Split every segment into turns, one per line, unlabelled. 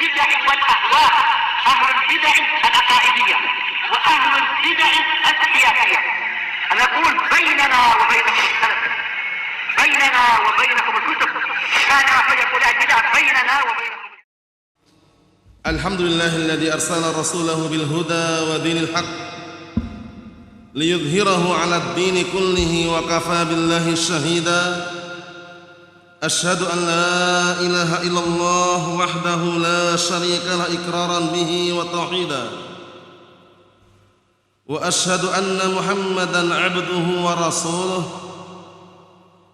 البدع والأهواء، أهل البدع العقائدية وأهل البدع السياسية. أنا أقول بيننا وبينكم السلف، بيننا وبينكم الكتب، كان فيقول البدع بيننا وبينكم.
الحمد لله الذي أرسل رسوله بالهدى ودين الحق ليظهره على الدين كله وكفى بالله شهيدا. أشهد أن لا إله إلا الله وحده لا شريك له إقرارا به وتوحيدا، وأشهد أن محمدا عبده ورسوله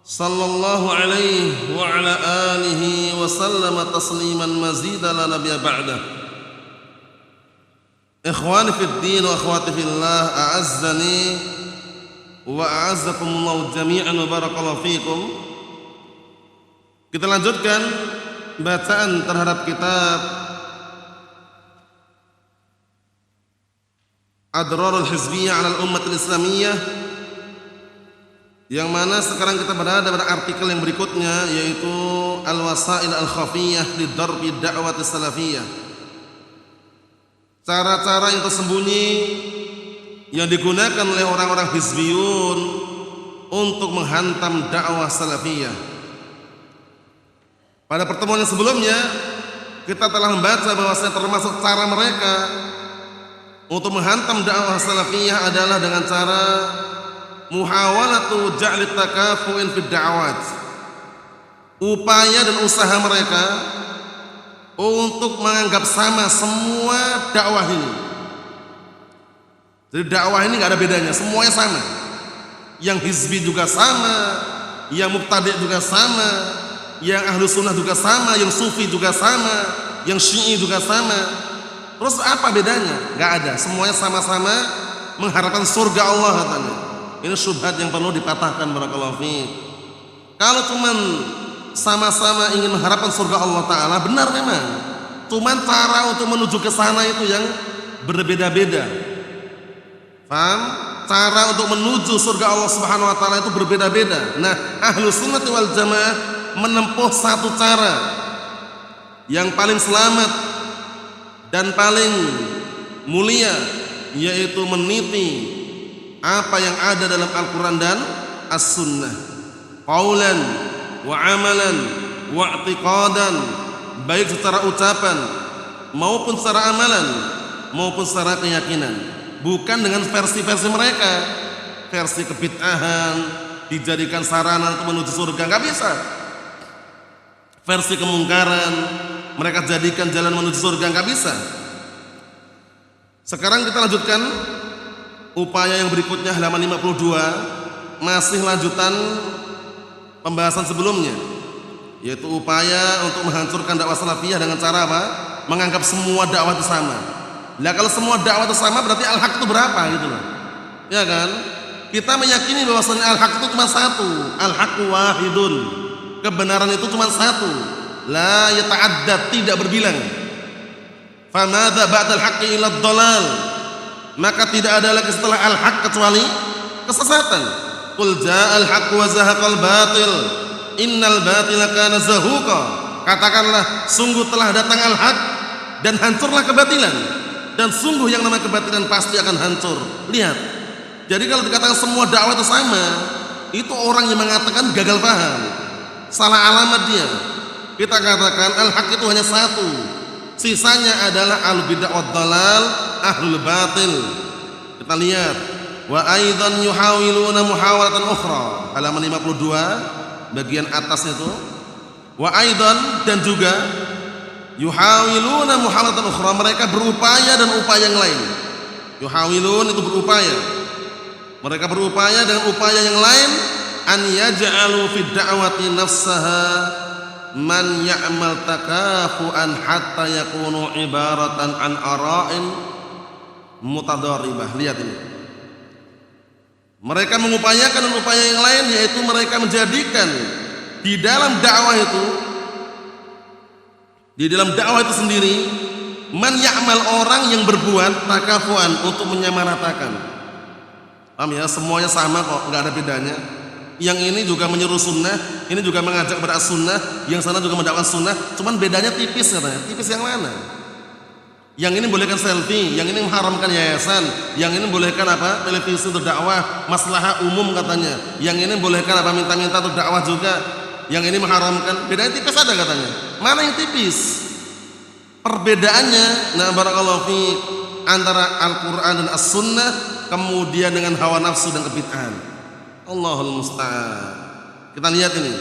صلى الله عليه وعلى آله وسلم تسليما مزيدا لا نبي بعده. إخواني في الدين وأخواتي في الله، أعزني وأعزكم الله جميعا وبارك الله فيكم. Kita lanjutkan bacaan terhadap kitab Adrarul Hizbiyah 'ala al-Ummah al-Islamiyah, yang mana sekarang kita berada pada artikel yang berikutnya, yaitu Al-Wasail Al-Khafiyah li Darbi Da'wati Salafiyah. Cara-cara yang tersembunyi yang digunakan oleh orang-orang hizbiyun untuk menghantam dakwah salafiyah. Pada pertemuan yang sebelumnya kita telah membaca bahwasanya termasuk cara mereka untuk menghantam dakwah salafiyah adalah dengan cara muhawalatu ja'li takafu'in fid da'awat. Upaya dan usaha mereka untuk menganggap sama semua dakwah ini. Jadi dakwah ini enggak ada bedanya, semuanya sama. Yang hizbi juga sama, yang mubtadi' juga sama, yang ahlu sunnah juga sama, yang sufi juga sama, yang syi'i juga sama. Terus apa bedanya? Enggak ada, semuanya sama-sama mengharapkan surga Allah katanya. Ini syubhat yang perlu dipatahkan, barakallahu fiik. Kalau cuman sama-sama ingin mengharapkan surga Allah Ta'ala, benar memang, cuman cara untuk menuju ke sana itu yang berbeda-beda. Paham? Cara untuk menuju surga Allah Subhanahu wa Ta'ala itu berbeda-beda. Nah, ahlu sunnah wal jamaah menempuh satu cara yang paling selamat dan paling mulia, yaitu meniti apa yang ada dalam Al-Quran dan As-Sunnah, qaulan wa amalan wa i'tiqadan, baik secara ucapan maupun secara amalan maupun secara keyakinan. Bukan dengan versi-versi mereka, versi kebid'ahan dijadikan sarana untuk menuju surga, nggak bisa. Versi kemungkaran mereka jadikan jalan menuju surga, nggak bisa. Sekarang kita lanjutkan upaya yang berikutnya, halaman 52, masih lanjutan pembahasan sebelumnya, yaitu upaya untuk menghancurkan dakwah salafiyah dengan cara apa? Menganggap semua dakwah itu sama. Lah kalau semua dakwah itu sama, berarti al-haq itu berapa gitu loh. Ya kan? Kita meyakini bahwasanya al-haq itu cuma satu, al-haqqu wahidun. Kebenaran itu cuma satu, la yata'addad, tidak berbilang. Famadza ba'dal haqqi illa ad-dhalal, maka tidak ada lagi setelah al-haq kecuali kesesatan. Qul ja'al haqq wa zahaqal batil, innal batila kana zahuqa. Katakanlah, sungguh telah datang al-haq dan hancurlah kebatilan, dan sungguh yang namanya kebatilan pasti akan hancur. Lihat, jadi kalau dikatakan semua dakwah itu sama, itu orang yang mengatakan gagal paham, salah alamat dia. Kita katakan al-haq itu hanya satu, sisanya adalah al-bid'ah wad dhalal, ahlul batil. Kita lihat, wa aidan yuhawiluna muhawalatan ukhra, halaman 52 bagian atas itu. Wa aidan, dan juga yuhawiluna muhawalatan ukhra, mereka berupaya dan upaya yang lain. Yuhawilun itu berupaya, mereka berupaya dengan upaya yang lain. An yaj'alu fi da'wati nafsaha man ya'mal takafu'an hatta yakunu ibaratan an ara'in mutadarribah. Lihat ini, mereka mengupayakan upaya yang lain, yaitu mereka menjadikan di dalam dakwah itu, di dalam dakwah itu sendiri, man ya'mal, orang yang berbuat takafu'an, untuk menyamaratakan. Paham ya? Semuanya sama kok, enggak ada bedanya. Yang ini juga menyuruh sunnah, ini juga mengajak kepada sunnah, yang sana juga mendakwahkan sunnah, cuman bedanya tipis katanya. Tipis yang mana? Yang ini bolehkan selfie, yang ini mengharamkan yayasan, yang ini bolehkan apa? Televisi untuk dakwah, maslahah umum katanya. Yang ini bolehkan apa? Minta-minta untuk dakwah juga. Yang ini mengharamkan. Bedanya tipis ada katanya. Mana yang tipis? Perbedaannya, nah barakallahu fiik, antara Al-Qur'an dan As-Sunnah, kemudian dengan hawa nafsu dan kebid'ahan. Allahul musta'an. Kita lihat ini.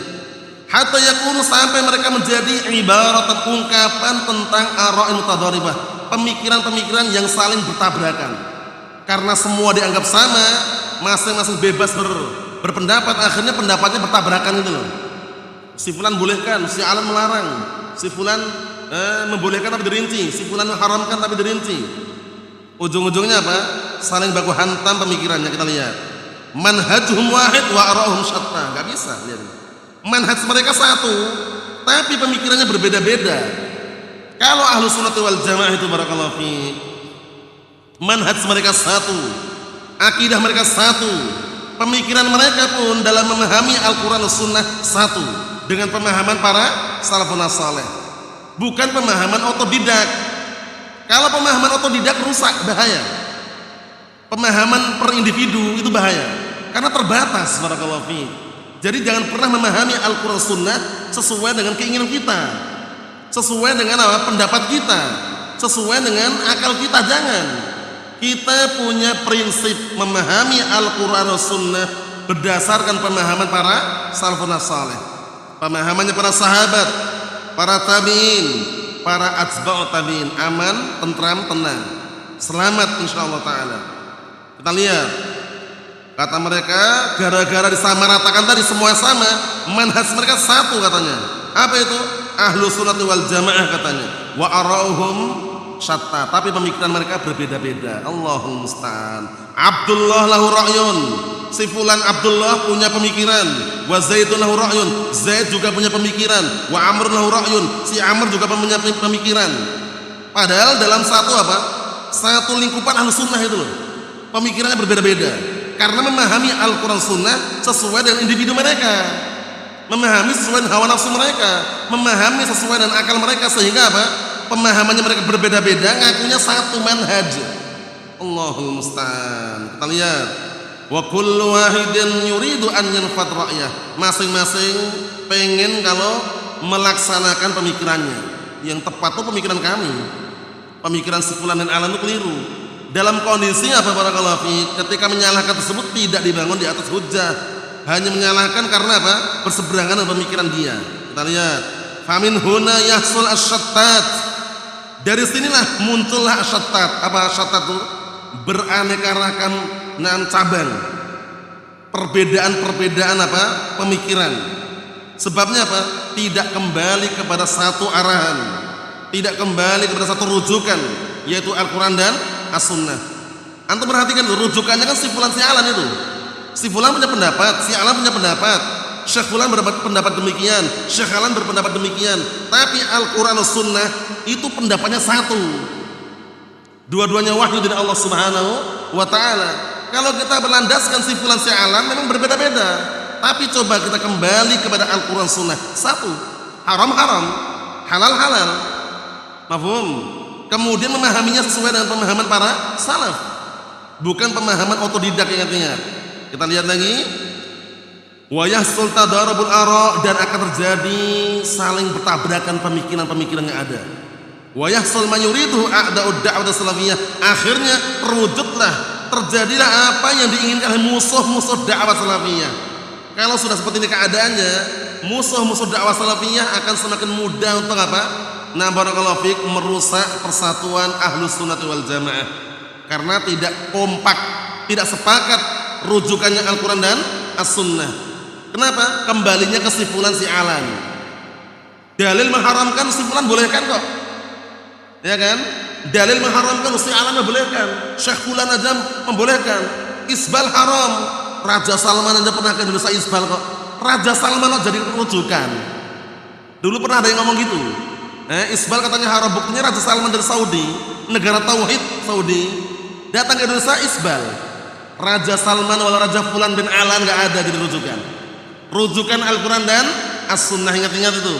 Hatta yakunu, sampai mereka menjadi ibaratan, ungkapan tentang ara'in mutadharibah, pemikiran-pemikiran yang saling bertabrakan. Karena semua dianggap sama, masing-masing bebas berpendapat, akhirnya pendapatnya bertabrakan itu loh. Si fulan bolehkan, si alan melarang, si fulan membolehkan tapi dirinci, si fulan mengharamkan tapi dirinci. Ujung-ujungnya apa? Saling baku hantam pemikirannya. Kita lihat. Manhajhum wahid wa ara'uhum syatta. Enggak bisa lihat. Manhaj mereka satu, tapi pemikirannya berbeda-beda. Kalau Ahlus Sunnah wal Jamaah itu barakallahu fi, manhaj mereka satu, akidah mereka satu, pemikiran mereka pun dalam memahami Al-Qur'an dan Sunnah satu, dengan pemahaman para salafun saleh. Bukan pemahaman otodidak. Kalau pemahaman otodidak rusak, bahaya. Pemahaman per individu itu bahaya, karena terbatas barakallahu fi. Jadi jangan pernah memahami Al-Qur'an Sunnah sesuai dengan keinginan kita, sesuai dengan apa? Pendapat kita, sesuai dengan akal kita. Jangan. Kita punya prinsip memahami Al-Qur'an Sunnah berdasarkan pemahaman para salafun saleh, pemahamannya para sahabat, para tabi'in, para atba'ut tabi'in. Aman, tentram, tenang, selamat insyaallah taala. Kita lihat, kata mereka, gara-gara disamaratakan tadi semua sama, manhaj mereka satu katanya. Apa itu? Ahlus Sunnah wal Jamaah katanya. Wa ara'uhum syatta, tapi pemikiran mereka berbeda-beda. Allahul musta'an. Abdullah lahu ra'yun, si fulan Abdullah punya pemikiran. Wa Zaidun lahu ra'yun, Zaid juga punya pemikiran. Wa Amr lahu ra'yun, si Amr juga punya pemikiran. Padahal dalam satu apa? Satu lingkupan Ahlus Sunnah itu loh. Pemikirannya berbeda-beda karena memahami Al-Qur'an Sunnah sesuai dengan individu mereka, memahami sesuai dengan hawa nafsu mereka, memahami sesuai dengan akal mereka, sehingga apa? Pemahamannya mereka berbeda-beda, ngakunya satu manhaj. Allahul musta'an. Kita lihat, wa kullu wahidin yuridu an yanfad ra'yah. Masing-masing pengen kalau melaksanakan pemikirannya. Yang tepat itu pemikiran kami. Pemikiran si fulan dan alan itu keliru. Dalam kondisi apa barakallahu fi, ketika menyalahkan tersebut tidak dibangun di atas hujjah, hanya menyalahkan karena apa? Berseberangan dengan pemikiran dia. Kita lihat, famin huna yahsul asyattat. Dari sinilah muncullah asyattat. Apa asyattat itu? Beraneka ragam cabang, perbedaan-perbedaan apa? Pemikiran. Sebabnya apa? Tidak kembali kepada satu arahan, tidak kembali kepada satu rujukan, yaitu Al-Qur'an dan As-Sunnah. Antum perhatikan dulu, rujukannya kan si fulan si alan itu. Si fulan punya pendapat, si alan punya pendapat. Syekh fulan berpendapat demikian, Syekh alan berpendapat demikian. Tapi Al-Qur'an As-Sunnah itu pendapatnya satu. Dua-duanya wahyu dari Allah Subhanahu wa taala. Kalau kita berlandaskan si fulan si alan memang berbeda-beda. Tapi coba kita kembali kepada Al-Qur'an Sunnah. Satu, haram-haram, halal-halal. Mafhum? Kemudian memahaminya sesuai dengan pemahaman para salaf, bukan pemahaman otodidak. Ingat-ingat. Kita lihat lagi, wa yahsul tadarubul ara, dan akan terjadi saling bertabrakan pemikiran-pemikiran yang ada. Wa yahsul man yuridu a'da'ud da'wah salafiyah, akhirnya terwujudlah, terjadilah apa yang diinginkan oleh musuh-musuh dakwah salafiyah. Kalau sudah seperti ini keadaannya, musuh-musuh dakwah salafiyah akan semakin mudah untuk apa? Nah barakallahu fiik, merusak persatuan Ahlus Sunnah wal Jamaah, karena tidak kompak, tidak sepakat rujukannya Al-Qur'an dan As-Sunnah. Kenapa? Kembalinya ke si fulan si alan. Dalil mengharamkan, si fulan bolehkan kok, ya kan? Dalil mengharamkan, si alan membolehkan, Syekh fulan aja membolehkan. Isbal haram, Raja Salman aja pernah ke Indonesia isbal kok. Raja Salman kok jadi rujukan. Dulu pernah ada yang ngomong gitu. Isbal katanya haram, buktinya Raja Salman dari Saudi, negara tauhid Saudi, datang ke Indonesia isbal. Raja Salman wala Raja Fulan bin Alan nggak ada jadi rujukan. Rujukan Al-Quran dan As-Sunnah, ingat-ingat itu.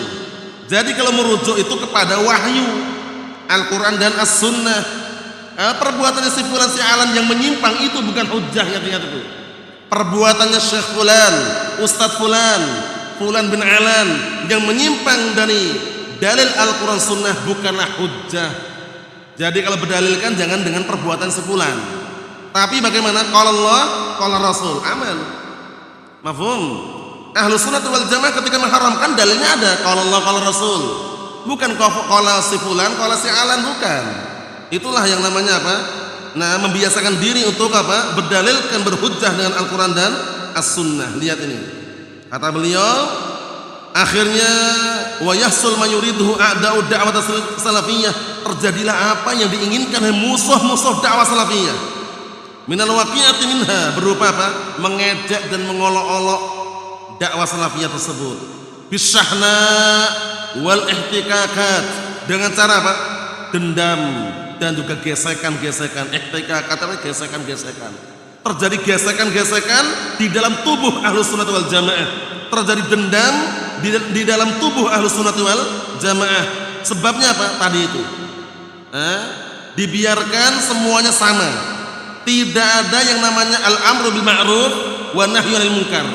Jadi kalau merujuk itu kepada wahyu Al-Quran dan As-Sunnah. Perbuatannya si fulan si alan yang menyimpang itu bukan hujjah, ingat-ingat itu. Perbuatannya Syekh fulan, Ustadz fulan, fulan bin alan yang menyimpang dari dalil Al-Quran Sunnah bukanlah hujjah. Jadi kalau berdalilkan jangan dengan perbuatan si fulan, tapi bagaimana qala Allah qala Rasul, aman. Mafhum? Ahlus Sunnah wal Jamaah ketika mengharamkan dalilnya ada qala Allah qala Rasul, bukan qala si fulan qala si alan, bukan. Itulah yang namanya apa? Nah, membiasakan diri untuk apa? Berdalilkan, berhujjah dengan Al-Quran dan As-Sunnah. Lihat ini, kata beliau, akhirnya wa yahsul ma yuridhu a'da'u da'wah salafiyah, terjadilah apa yang diinginkan oleh musuh-musuh dakwah salafiyah. Minal waqi'ati minha, berupa apa? Mengejek dan mengolok-olok dakwah salafiyah tersebut. Bisyahna wal ihtikakat, dengan cara apa? Dendam dan juga gesekan-gesekan. Ihtikakat artinya gesekan-gesekan. Terjadi gesekan-gesekan di dalam tubuh Ahlus Sunnah wal Jamaah. Terjadi dendam di dalam tubuh Ahlus Sunnah wal Jamaah. Sebabnya apa? Tadi itu. Dibiarkan semuanya sama. Tidak ada yang namanya al-amru bil ma'ruf wa nahyu 'anil munkar.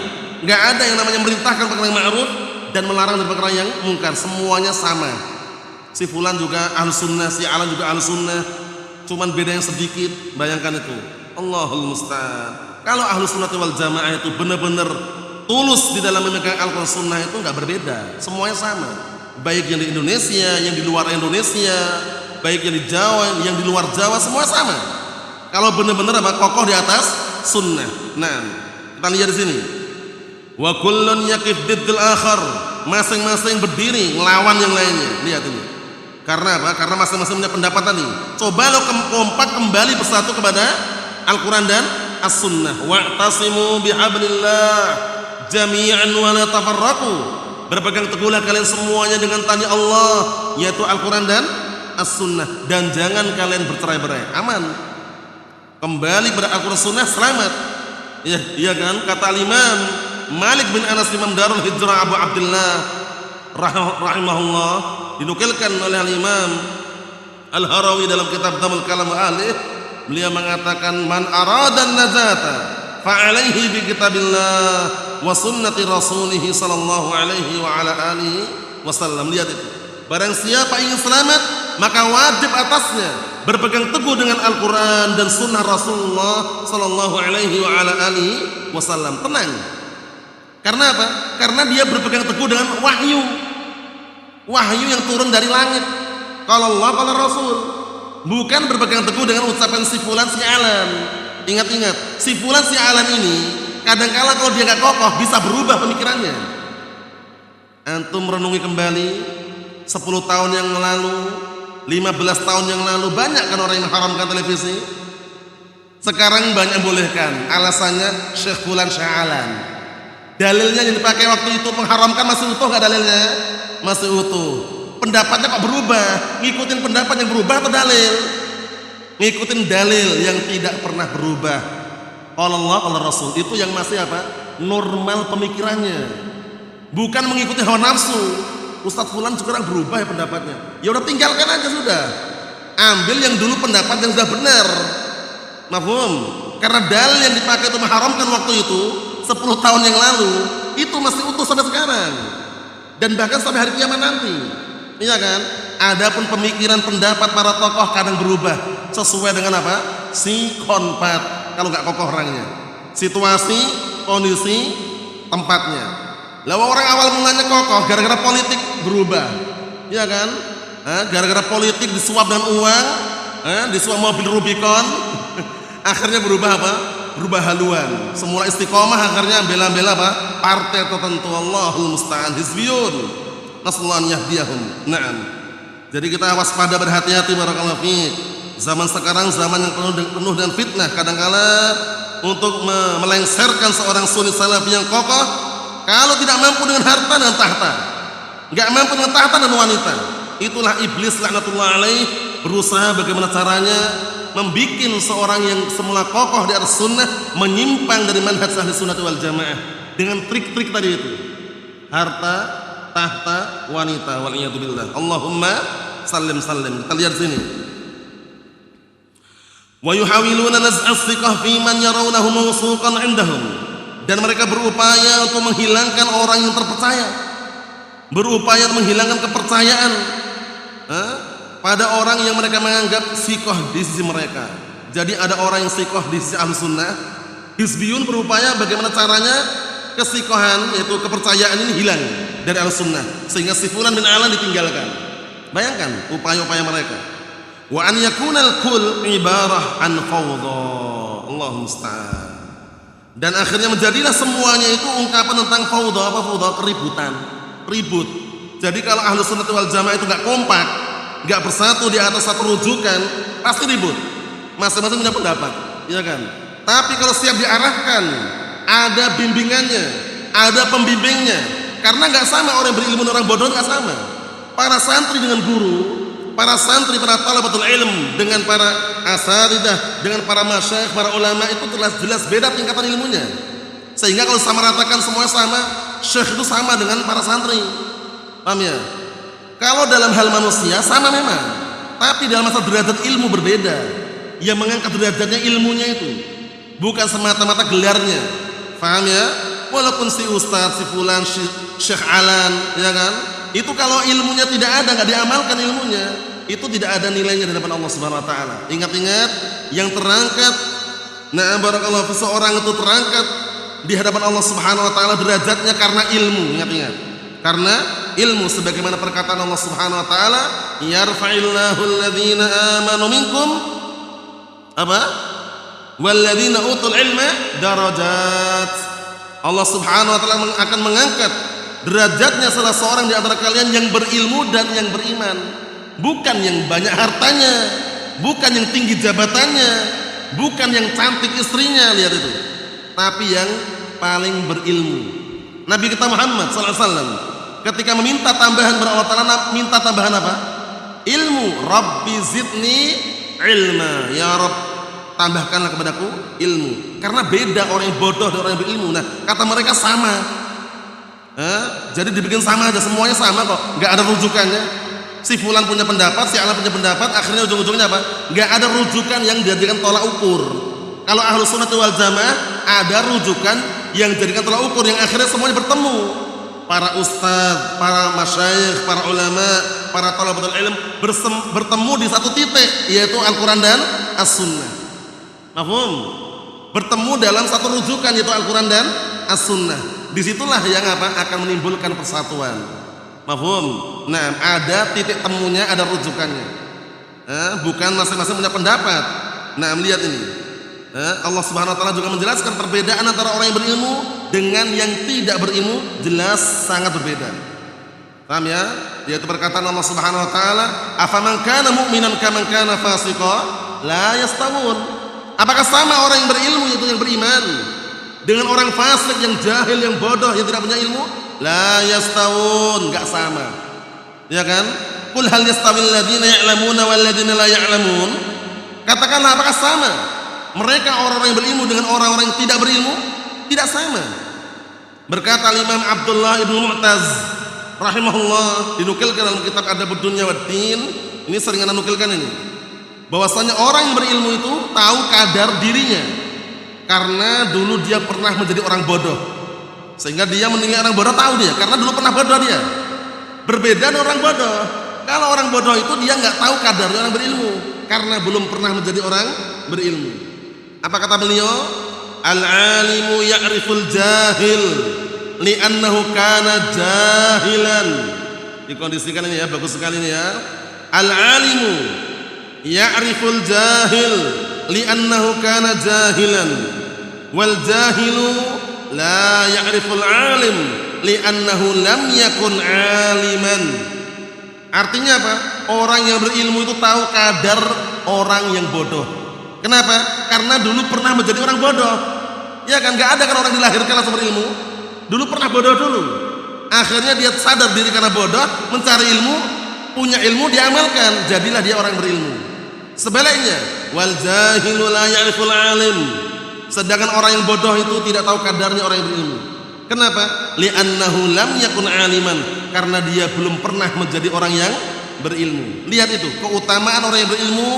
Enggak ada yang namanya merintahkan perkara yang ma'ruf dan melarang dari perkara yang munkar. Semuanya sama. Si fulan juga Ahlus Sunnah, si alan juga Ahlus Sunnah. Cuman beda yang sedikit. Bayangkan itu. Allahul musta'an. Kalau Ahlus Sunnah wal Jamaah itu benar-benar tulus di dalam memegang Al-Quran Sunnah, itu enggak berbeda. Semuanya sama. Baik yang di Indonesia, yang di luar Indonesia, baik yang di Jawa, yang di luar Jawa, semua sama. Kalau benar-benar apa? Kokoh di atas sunnah. Nah, kita lihat di sini. Wa kullun yaqif diddil akhar. Masing-masing berdiri melawan yang lainnya. Lihat ini. Karena apa? Karena masing-masing punya pendapat tadi. Coba lo kompak kembali bersatu kepada Al-Quran dan As-Sunnah. Wa'tasimu bihablillah jami'an wa la tafarraqu. Berpegang teguhlah kalian semuanya dengan tali Allah, yaitu Al-Quran dan As-Sunnah, dan jangan kalian bercerai-berai. Aman. Kembali pada Al-Quran Sunnah, selamat. Ya, iya kan? Kata Imam Malik bin Anas, Imam Darul Hijrah Abu Abdullah rahimahullah, dinukilkan oleh Imam Al-Harawi dalam kitab Damul Kalam Alih, beliau mengatakan, man aradan najata fa'alaihi bi kitabillah wa sunnati rasulih sallallahu alaihi wa ala alihi wasallam. Lihat itu. Barang siapa ingin selamat, maka wajib atasnya berpegang teguh dengan Al-Quran dan sunnah Rasulullah sallallahu alaihi wa ala alihi wasallam. Tenang. Karena apa? Karena dia berpegang teguh dengan wahyu. Wahyu yang turun dari langit. Kalau Allah, kalau Rasul. Bukan berpegang teguh dengan ucapan si fulan si alan. Ingat-ingat, si fulan si alan ini kadang-kala kalau dia gak kokoh bisa berubah pemikirannya. Antum renungi kembali 10 tahun yang lalu, 15 tahun yang lalu, banyak kan orang yang mengharamkan televisi. Sekarang banyak bolehkan. Alasannya Syekh fulan Syekh alan. Dalilnya yang dipakai waktu itu mengharamkan masih utuh gak dalilnya? Masih utuh. Pendapatnya kok berubah? Ngikutin pendapat yang berubah atau dalil? Ngikutin dalil yang tidak pernah berubah. Qala Allah qala Rasul, itu yang masih apa? Normal pemikirannya. Bukan mengikuti hawa nafsu. Ustadz fulan sekarang berubah ya pendapatnya. Ya udah tinggalkan aja sudah. Ambil yang dulu pendapat yang sudah benar. Mafhum? Karena dalil yang dipakai itu mengharamkan waktu itu 10 tahun yang lalu, itu masih utuh sampai sekarang. Dan bahkan sampai hari kiamat nanti. Iya kan? Adapun pemikiran pendapat para tokoh kadang berubah sesuai dengan apa? Sikonpat. Kalau nggak kokoh orangnya, situasi, kondisi, tempatnya. Lalu orang awal mulanya kokoh, gara-gara politik berubah, iya kan? Gara-gara politik disuap dengan uang, disuap mobil Rubicon, akhirnya berubah apa? Berubah haluan. Semula istiqomah, akhirnya bela-bela apa? Partai tertentu. Allahul musta'an, hizbiyun. Nasallahu an yahdiyahum. Naam. Jadi kita waspada, berhati-hati, barakallahu fiik. Zaman sekarang zaman yang penuh dengan fitnah. Kadang-kala untuk melengsarkan seorang sunni salafi yang kokoh, kalau tidak mampu dengan harta dan tahta, nggak mampu dengan tahta dan wanita, itulah iblis laknatullah alaih berusaha bagaimana caranya membikin seorang yang semula kokoh di atas sunnah menyimpang dari manhaj ahli sunnah wal jamaah. dengan trik-trik tadi itu. Harta, tahta, wanita, waliyadzubillah. Allahumma sallim sallim. Kita lihat sini. Wa yuhawiluna naz'as thiqah fi man yarawnahu mawsuqan 'indahum. Dan mereka berupaya untuk menghilangkan orang yang terpercaya. Berupaya menghilangkan kepercayaan pada orang yang mereka menganggap thiqah di sisi mereka. Jadi ada orang yang thiqah di sisi Ahlussunnah. Hizbiyun berupaya bagaimana caranya kesikohan, yaitu kepercayaan ini hilang dari Ahlussunnah, sehingga si fulan bin alan ditinggalkan. Bayangkan upaya-upaya mereka. Wa an yakunal kull ibarah an fawdha. Allahu musta'an. Dan akhirnya menjadilah semuanya itu ungkapan tentang fawdha. Apa fawdha? Keributan, ribut. Jadi kalau Ahlussunnah wal Jamaah itu enggak kompak, enggak bersatu di atas satu rujukan, pasti ribut. Masing-masing punya pendapat, ya kan? Tapi kalau siap diarahkan, ada bimbingannya, ada pembimbingnya. Karena nggak sama orang berilmu dan orang bodoh, nggak sama. Para santri dengan guru, para santri, para talabatul ilm dengan para asatidzah, dengan para masyayikh, para ulama itu jelas beda tingkatan ilmunya. Sehingga kalau sama ratakan semuanya sama, syekh itu sama dengan para santri. Paham ya? Kalau dalam hal manusia sama memang, tapi dalam masalah derajat ilmu berbeda. Yang mengangkat derajatnya ilmunya itu, bukan semata-mata gelarnya. Paham ya? Walaupun si ustaz, si fulan, Syekh Alan, ya kan? Itu kalau ilmunya tidak ada, nggak diamalkan ilmunya, itu tidak ada nilainya di hadapan Allah Subhanahu wa taala. Ingat-ingat, yang terangkat, nah barakallahu fi, seorang itu terangkat di hadapan Allah Subhanahu wa taala derajatnya karena ilmu. Ingat-ingat. Karena ilmu, sebagaimana perkataan Allah Subhanahu wa taala, yarfa'illahu alladhina amanu minkum apa? Walladzina utul ilma darajat. Allah Subhanahu wa taala akan mengangkat derajatnya salah seorang di antara kalian yang berilmu dan yang beriman. Bukan yang banyak hartanya, bukan yang tinggi jabatannya, bukan yang cantik istrinya, lihat itu. Tapi yang paling berilmu. Nabi kita Muhammad sallallahu alaihi wasallam ketika meminta tambahan kepada Allah taala, minta tambahan apa? Ilmu. Rabbi zidni ilma, ya Rabb, tambahkanlah kepadaku ilmu. Karena beda orang yang bodoh dan orang yang berilmu. Nah, kata mereka sama. Jadi dibikin sama aja, semuanya sama kok, nggak ada rujukannya. Si fulan punya pendapat, si alan punya pendapat, akhirnya ujung-ujungnya apa? Nggak ada rujukan yang dijadikan tolak ukur. Kalau Ahlussunnah wal Jamaah ada rujukan yang dijadikan tolak ukur, yang akhirnya semuanya bertemu. Para ustadz, para masyayikh, para ulama, para talabatul ilm bertemu di satu titik, yaitu Al-Quran dan As-Sunnah. Mafhum? Bertemu dalam satu rujukan, yaitu Al-Quran dan As-Sunnah. Disitulah yang apa? Akan menimbulkan persatuan. Mafhum? Nah, ada titik temunya, ada rujukannya. Bukan masing-masing punya pendapat. Nah, melihat ini. Allah Subhanahu wa taala juga menjelaskan perbedaan antara orang yang berilmu dengan yang tidak berilmu, jelas sangat berbeda. Paham ya? Yaitu perkataan Allah Subhanahu wa taala, "Afaman kana mu'minan kaman kana fasiqa la yastawun." Apakah sama orang yang berilmu, itu yang beriman, dengan orang fasik yang jahil, yang bodoh, yang tidak punya ilmu? La yastawun, enggak sama. Ya kan? Qul hal yastawil ladzina ya'lamuna wal ladzina la ya'lamun? Katakanlah, apakah sama mereka orang-orang yang berilmu dengan orang-orang yang tidak berilmu? Tidak sama. Berkata Imam Abdullah ibnu Mu'taz rahimahullah, dinukilkan dalam kitab Adabud Dunya wad Din, ini sering ana nukilkan ini, bahwasanya orang yang berilmu itu tahu kadar dirinya, karena dulu dia pernah menjadi orang bodoh, sehingga dia menilai orang bodoh, tahu dia karena dulu pernah bodoh dia. Berbeda dengan orang bodoh. Kalau orang bodoh itu dia nggak tahu kadarnya orang berilmu, karena belum pernah menjadi orang berilmu. Apa kata beliau? Al-alimu ya'riful jahil li'annahu kana jahilan. Dikondisikan ini ya, bagus sekali ini ya. Al-alimu ya'riful jahil li'annahu kana jahilan wal jahilu la ya'riful alim li'annahu lam yakun aliman. Artinya apa? Orang yang berilmu itu tahu kadar orang yang bodoh. Kenapa? Karena dulu pernah menjadi orang bodoh. Ya kan, gak ada kan orang dilahirkan langsung berilmu. Dulu pernah bodoh dulu. Akhirnya dia sadar diri karena bodoh, mencari ilmu, punya ilmu, diamalkan. Jadilah dia orang berilmu. Sebaliknya, wal jahilu la ya'riful alim. Sedangkan orang yang bodoh itu tidak tahu kadarnya orang yang berilmu. Kenapa? Li'annahu lam yakun aliman, karena dia belum pernah menjadi orang yang berilmu. Lihat itu, keutamaan orang yang berilmu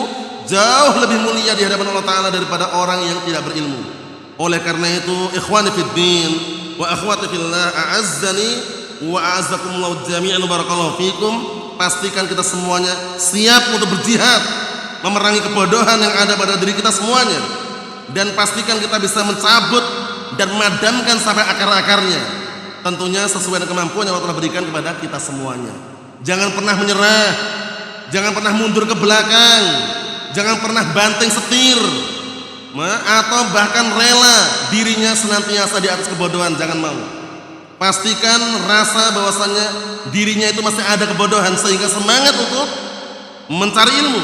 jauh lebih mulia di hadapan Allah Ta'ala daripada orang yang tidak berilmu. Oleh karena itu, ikhwani fid din wa akhwati fillah, a'azzani wa a'azzakumullahu jami'an, barakallahu fikum. Pastikan kita semuanya siap untuk berjihad memerangi kebodohan yang ada pada diri kita semuanya, dan pastikan kita bisa mencabut dan memadamkan sampai akar-akarnya, tentunya sesuai dengan kemampuan yang Allah telah berikan kepada kita semuanya. Jangan pernah menyerah, jangan pernah mundur ke belakang, jangan pernah banting setir, atau bahkan rela dirinya senantiasa di atas kebodohan. Jangan mau. Pastikan rasa bahwasannya dirinya itu masih ada kebodohan, sehingga semangat untuk mencari ilmu,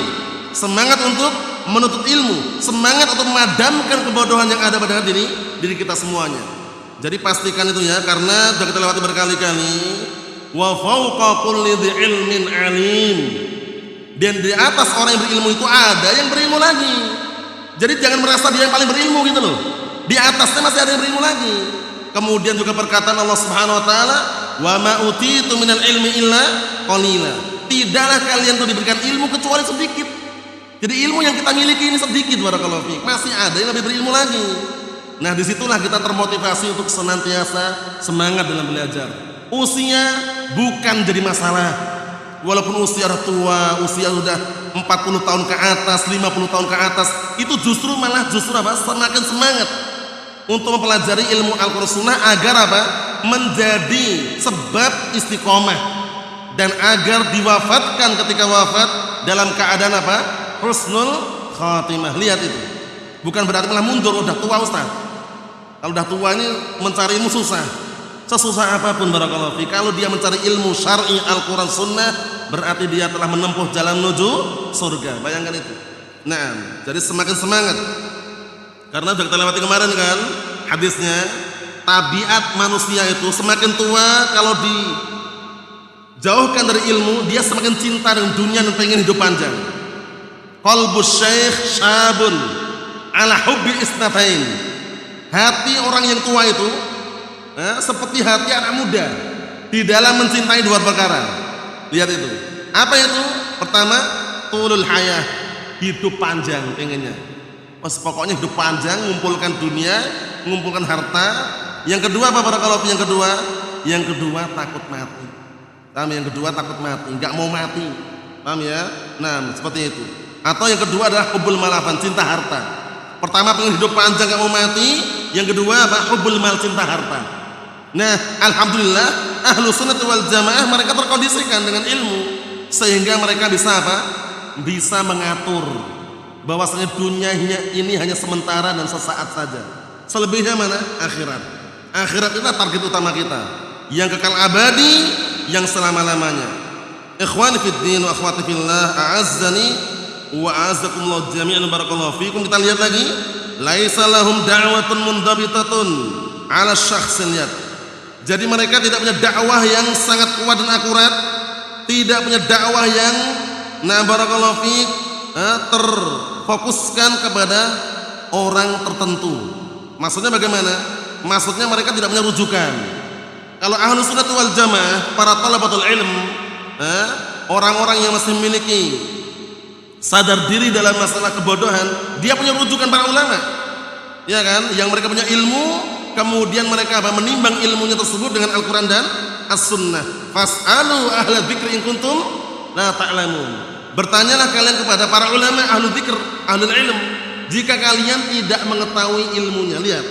semangat untuk menuntut ilmu, semangat untuk memadamkan kebodohan yang ada pada diri kita semuanya. Jadi pastikan itu ya, karena sudah kita lewati berkali-kali. Wa fawqa kulli dzi ilmin alim. Dan di atas orang yang berilmu itu ada yang berilmu lagi. Jadi jangan merasa dia yang paling berilmu gitu loh. Di atasnya masih ada yang berilmu lagi. Kemudian juga perkataan Allah Subhanahu wa taala, "Wa ma utitu minal ilmi illa qalila." Tidaklah kalian itu diberikan ilmu kecuali sedikit. Jadi ilmu yang kita miliki ini sedikit, barakallahu fiik. Masih ada yang lebih berilmu lagi. Nah, disitulah kita termotivasi untuk senantiasa semangat dalam belajar. Usia bukan jadi masalah. Walaupun usia tua, usia sudah 40 tahun ke atas, 50 tahun ke atas, itu justru apa? Semakin semangat untuk mempelajari ilmu Al-Qur'an Sunnah agar apa? Menjadi sebab istiqomah dan agar diwafatkan ketika wafat dalam keadaan apa? Husnul khatimah. Lihat itu. Bukan berarti malah mundur, udah tua Ustaz. Kalau udah tua ini mencari ilmu susah. Sesusah apapun barakallahu fi, kalau dia mencari ilmu syar'i Al-Qur'an Sunnah, berarti dia telah menempuh jalan menuju surga. Bayangkan itu. Nah, jadi semakin semangat. Karena sudah kita lewati kemarin kan hadisnya, tabiat manusia itu semakin tua kalau dijauhkan dari ilmu, dia semakin cinta dengan dunia dan pengen hidup panjang. Qalbus syekh syabun ala hubbi isnatain. Hati orang yang tua itu seperti hati anak muda di dalam mencintai dua perkara. Lihat itu. Apa itu? Pertama, tulul hayah, hidup panjang pengennya. Pokoknya hidup panjang, mengumpulkan dunia, mengumpulkan harta. Yang kedua apa barakallahu fi? Yang kedua takut mati. Paham? Yang kedua takut mati, enggak mau mati. Paham ya? Nah, seperti itu. Atau yang kedua adalah hubbul malafan, cinta harta. Pertama pengen hidup panjang, enggak mau mati. Yang kedua apa? Hubbul mal, cinta harta. Nah, alhamdulillah ahlu sunnah wal jamaah mereka terkondisikan dengan ilmu, sehingga mereka bisa apa? Bisa mengatur bahwasanya dunia ini hanya sementara dan sesaat saja. Selebihnya mana? Akhirat. Akhirat itu target utama kita, yang kekal abadi, yang selama-lamanya. Ikhwani fid din wa akhwati fillah, a'azzani wa a'azzakumullah jami'an, barakallahu fikum. Kita lihat lagi, laisa lahum da'watun mundabitatun 'ala syakhsin. Lihat. Jadi mereka tidak punya dakwah yang sangat kuat dan akurat, tidak punya dakwah yang barakallahu fiik terfokuskan kepada orang tertentu. Maksudnya bagaimana? Maksudnya mereka tidak punya rujukan. Kalau ahlu sunnah wal jamaah, para talabatul ilm, orang-orang yang masih memiliki sadar diri dalam masalah kebodohan, dia punya rujukan para ulama, ya kan? Yang mereka punya ilmu, kemudian mereka menimbang ilmunya tersebut dengan Al-Quran dan As-Sunnah. Fas'alu ahla dzikri in kuntum la ta'lamun. Bertanyalah kalian kepada para ulama ahlu dzikr, ahlul ilm, jika kalian tidak mengetahui ilmunya. Lihat,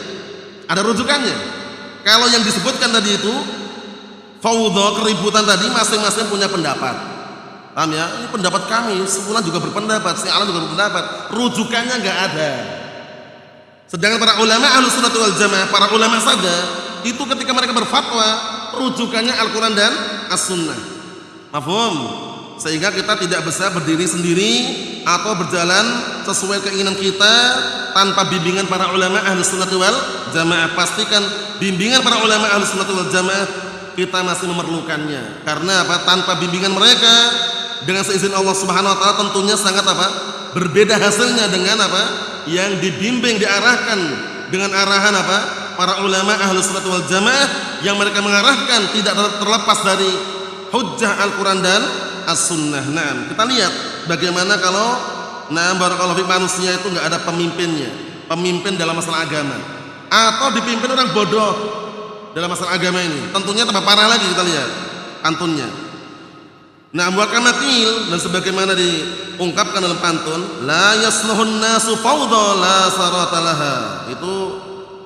ada rujukannya. Kalau yang disebutkan tadi itu fawdha, keributan tadi, masing-masing punya pendapat. Paham ya? Ini pendapat kami, sebulan juga berpendapat, si alam juga berpendapat. Rujukannya enggak ada. Sedangkan para ulama ahlu sunnah wal jamaah, para ulama saja, itu ketika mereka berfatwa, rujukannya Al-Quran dan As-Sunnah. Mafhum? Sehingga kita tidak bisa berdiri sendiri atau berjalan sesuai keinginan kita tanpa bimbingan para ulama ahlu sunnah wal jamaah. Pastikan bimbingan para ulama ahlu sunnah wal jamaah kita masih memerlukannya. Karena apa? Tanpa bimbingan mereka, dengan seizin Allah Subhanahu wa taala, tentunya sangat apa? Berbeda hasilnya dengan apa? Yang dibimbing, diarahkan dengan arahan apa? para ulama Ahlus Sunnah wal Jamaah yang mereka mengarahkan tidak terlepas dari hujjah Al-Quran dan As-Sunnah. Nah, kita lihat bagaimana kalau barakallahu fi manusia itu nggak ada pemimpinnya, pemimpin dalam masalah agama, atau dipimpin orang bodoh dalam masalah agama ini. Tentunya tambah parah lagi, kita lihat pantunnya. Nah, buat kamatil dan sebagaimana diungkapkan dalam pantun, la yasluhun nasu fawda la sarata laha. Itu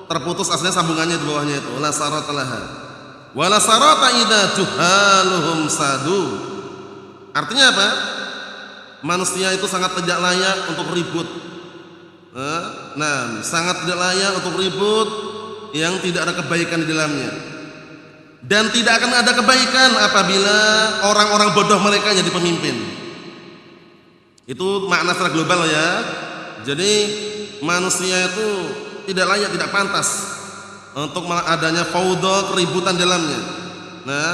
terputus aslinya sambungannya di bawahnya itu, la sarata laha. Wa la sarata idza juhaluhum sadu. Artinya apa? Manusia itu sangat tidak layak untuk ribut. Nah, sangat tidak layak untuk ribut yang tidak ada kebaikan di dalamnya. Dan tidak akan ada kebaikan apabila orang-orang bodoh mereka jadi pemimpin. Itu makna secara global ya. Jadi manusia itu tidak layak, tidak pantas untuk adanya fawda, keributan dalamnya. Nah,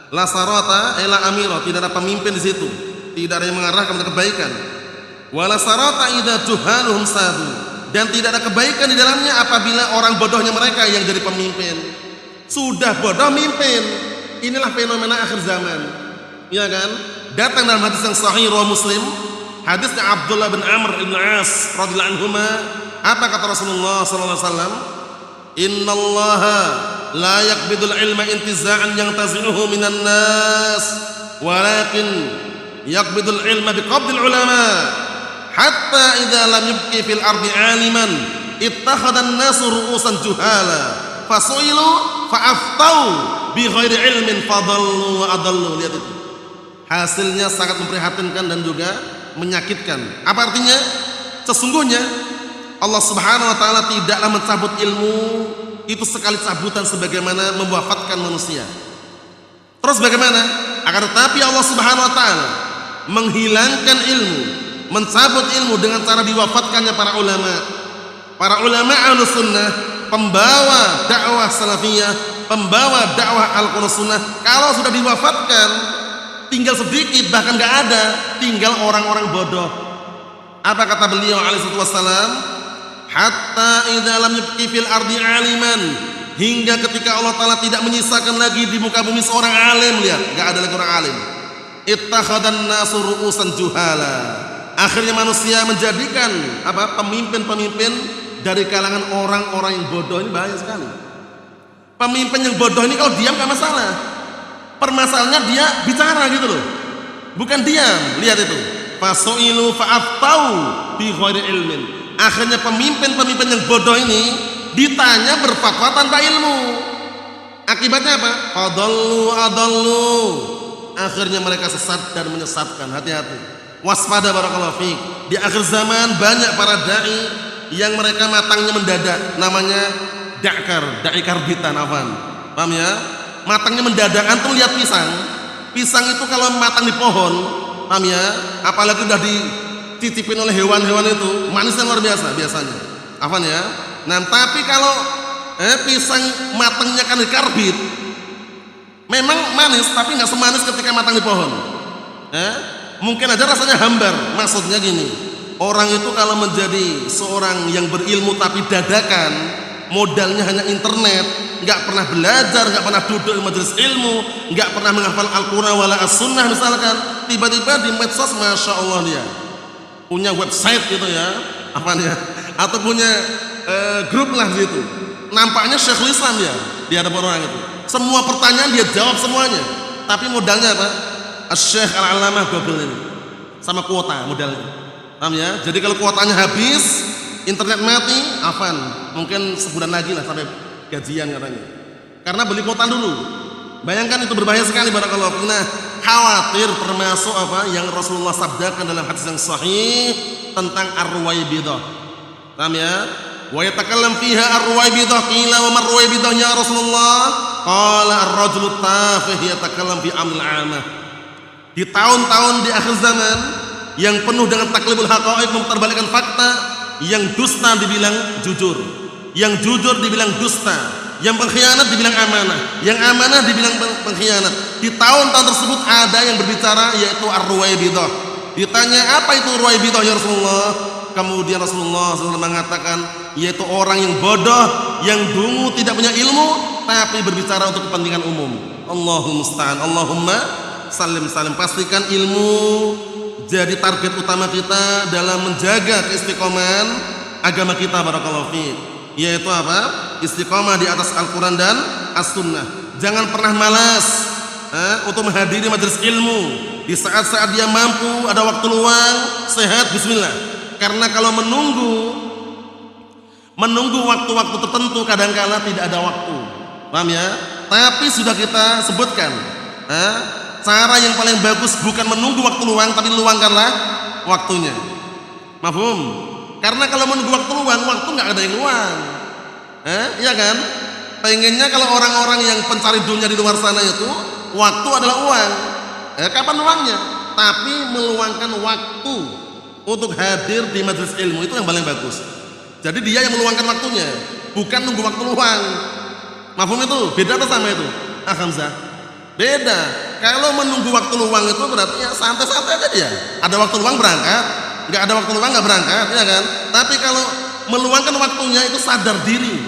la sarata ila amira, tidak ada pemimpin di situ, tidak ada yang mengarahkan kepada kebaikan. Wala sarata idza juhaluhum sadu, dan tidak ada kebaikan di dalamnya apabila orang bodohnya mereka yang jadi pemimpin. Sudah bodoh mimpin. Inilah fenomena akhir zaman, ya kan? Datang dalam hadis yang sahih riwayat Muslim, hadisnya Abdullah bin Amr bin As radhiyallahu anhuma, apa kata Rasulullah sallallahu alaihi wasallam? Innallaha la yaqbidul ilma intiza'an yantazi'uhu minan nas, walakin yaqbidul ilma biqabdil ulama, hatta idza lam yubqi fil ardi 'aliman ittakhadha an-nasu ru'usan juhala fasu'ilu fa'aftau bi ghairi ilmin fadallu wa adallu. Lihat itu, hasilnya sangat memprihatinkan dan juga menyakitkan. Apa artinya? Sesungguhnya Allah Subhanahu wa taala tidaklah mencabut ilmu itu sekali cabutan sebagaimana mewafatkan manusia. Terus bagaimana? Akan tetapi Allah Subhanahu wa taala menghilangkan ilmu, mencabut ilmu dengan cara diwafatkannya para ulama. Para ulama Ahlus Sunnah, pembawa dakwah salafiyah, pembawa dakwah Al-Qur'an Sunnah, kalau sudah diwafatkan tinggal sedikit, bahkan nggak ada, tinggal orang-orang bodoh. Apa kata beliau alaihi wassalam? Hatta idza lam yubqi fil ardi aliman, hingga ketika Allah taala tidak menyisakan lagi di muka bumi seorang alim. Lihat, nggak ada lagi orang alim. Ittakhadhan nasu ru'usan juhala, akhirnya manusia menjadikan pemimpin-pemimpin dari kalangan orang-orang yang bodoh. Ini bahaya sekali. Pemimpin yang bodoh ini kalau diam gak masalah, permasalahannya dia bicara gitu loh, bukan diam. Lihat itu, fasu'ilu fa'aftau bi ghairi ilmin. Akhirnya pemimpin-pemimpin yang bodoh ini ditanya berfatwa tanpa ilmu. Akibatnya apa? Fadallu adallu, akhirnya mereka sesat dan menyesatkan. Hati-hati, waspada barakallahu fiik. Di akhir zaman banyak para dai yang mereka matangnya mendadak, namanya da'i karbitan, paham ya? Matangnya mendadak. Antum lihat pisang itu kalau matang di pohon, paham ya? Apalagi udah dicicipin oleh hewan-hewan itu, manisnya luar biasa biasanya, apa ya? Nah, tapi kalau pisang matangnya kan di karbit, memang manis, tapi nggak semanis ketika matang di pohon. Mungkin aja rasanya hambar. Maksudnya gini, orang itu kalau menjadi seorang yang berilmu tapi dadakan, modalnya hanya internet, nggak pernah belajar, nggak pernah duduk di majelis ilmu, nggak pernah menghafal Al-Quran wala As-Sunnah misalkan, tiba-tiba di medsos, masya Allah dia punya website gitu ya, atau punya grup lah gitu. Nampaknya Syekhul Islam dia di hadapan orang itu. Semua pertanyaan dia jawab semuanya, tapi modalnya apa? Syekh Al-Alamah Google ini sama kuota modalnya. Paham ya? Jadi kalau kuotanya habis, internet mati, mungkin sebulan lagi lah sampai gajian katanya. Karena beli kuota dulu. Bayangkan itu berbahaya sekali barakallahu fiik. Nah, khawatir termasuk yang Rasulullah sabdakan dalam hadis yang sahih tentang ar-ruwaibidah. Paham ya? Wa yatakallam fiha ar-ruwaibidah, qila wa mar-ruwaibidah ya Rasulullah? Qala ar-rajulu tafih yatakallam fi amril 'amah. Di tahun-tahun di akhir zaman yang penuh dengan taklibul haqaiq, memutarbalikkan fakta, yang dusta dibilang jujur, yang jujur dibilang dusta, yang pengkhianat dibilang amanah, yang amanah dibilang pengkhianat. Di tahun-tahun tersebut ada yang berbicara, yaitu ar-ruwaibidah. Ditanya, apa itu ruwaibidah ya Rasulullah? Kemudian Rasulullah SAW mengatakan, yaitu orang yang bodoh, yang dungu, tidak punya ilmu, tapi berbicara untuk kepentingan umum. Allahumma musta'an. Allahumma salim. Pastikan ilmu jadi target utama kita dalam menjaga keistiqomahan agama kita, barakallahu fiik. Yaitu apa? Istiqomah di atas Al-Quran dan As-Sunnah. Jangan pernah malas untuk menghadiri majelis ilmu. Di saat-saat dia mampu, ada waktu luang, sehat, bismillah. Karena kalau menunggu waktu-waktu tertentu, kadang-kala tidak ada waktu. Paham ya? Tapi sudah kita sebutkan, cara yang paling bagus bukan menunggu waktu luang, tapi luangkanlah waktunya. Mafhum? Karena kalau menunggu waktu luang, waktu nggak ada yang luang. Iya kan? Pengennya kalau orang-orang yang pencari dunia di luar sana itu, waktu adalah uang. Kapan uangnya? Tapi meluangkan waktu untuk hadir di majelis ilmu, itu yang paling bagus. Jadi dia yang meluangkan waktunya, bukan nunggu waktu luang. Mafhum itu? Beda atau sama itu? Hamzah? Beda. Kalau menunggu waktu luang itu berarti ya santai-santai aja dia. Ada waktu luang berangkat, nggak ada waktu luang nggak berangkat, ya kan? Tapi kalau meluangkan waktunya itu sadar diri,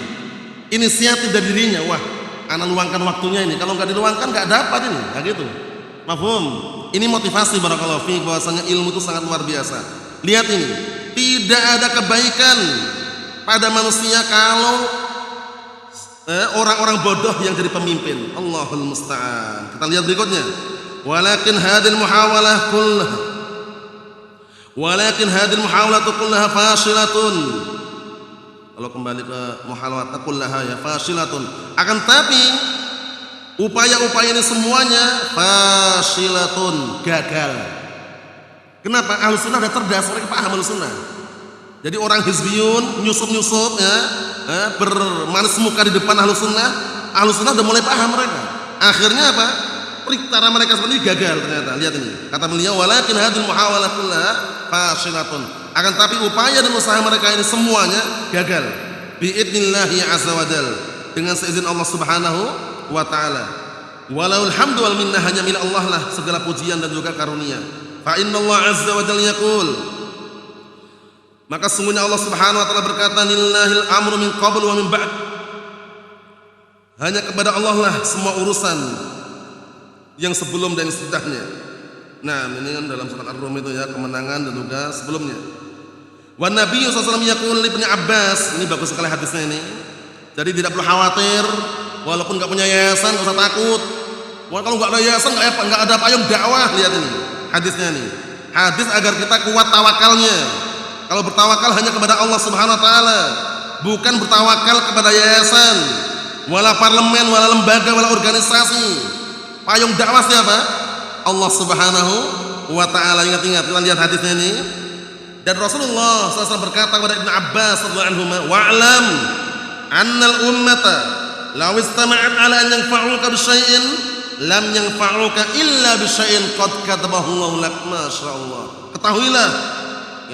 inisiatif dari dirinya. Wah, ana luangkan waktunya ini. Kalau nggak diluangkan nggak dapat ini, nggak gitu. Mafhum? Ini motivasi barakallahu fiik bahwasanya ilmu itu sangat luar biasa. Lihat ini, tidak ada kebaikan pada manusia kalau orang-orang bodoh yang jadi pemimpin. Allahul musta'an. Kita lihat berikutnya. Walakin hadil muhawalah kullaha fashilatun. Kalau kembali ke muhawalata kullaha ya fashilatun. Akan tapi upaya-upaya ini semuanya fashilatun, gagal. Kenapa? Ahlus sunnah sudah cerdas, mereka paham Ahlus sunnah. Jadi orang hizbiyun nyusup ya, bermanis muka di depan Ahlus sunnah sudah mulai paham mereka. Akhirnya apa? Cara mereka seperti ini gagal ternyata. Lihat ini. Kata beliau, walakin hadil muhawalah kullaha fashilatun. Akan tapi upaya dan usaha mereka ini semuanya gagal. Biidnillahi azza wa jalla. Dengan seizin Allah Subhanahu wa taala. Walaul hamdu wal minnah, hanya milik Allah lah segala pujian dan juga karunia. Fa innallaha azza wa jalla yaqul, maka sungguhnya Allah Subhanahu wa taala berkata, lillahil amru min qabl wa min ba'd. Hanya kepada Allah lah semua urusan yang sebelum dan sesudahnya. Nah, ini kan dalam surat Ar-Rum itu ya, kemenangan dan juga sebelumnya. Wa Nabi sallallahu alaihi wasallam yaqul li Ibnu Abbas, ini bagus sekali hadisnya ini. Jadi tidak perlu khawatir, walaupun enggak punya yayasan enggak usah takut. Wah, kalau enggak ada yayasan enggak ada payung dakwah. Lihat ini hadisnya nih. Hadis agar kita kuat tawakalnya. Kalau bertawakal hanya kepada Allah Subhanahu wa taala, bukan bertawakal kepada yayasan, wala parlemen, wala lembaga, wala organisasi. Payung dakwah siapa? Allah Subhanahu wa taala. Ingat-ingat, kita lihat hadisnya ini. Dan Rasulullah SAW berkata kepada Ibnu Abbas radhiyallahu anhu, "Wa'lam annal ummata law istama'at 'ala an yanfa'uka bi syai'in lam yanfa'uka illa bi syai'in qad katabahu Allah lak." Masyaallah. Ketahuilah,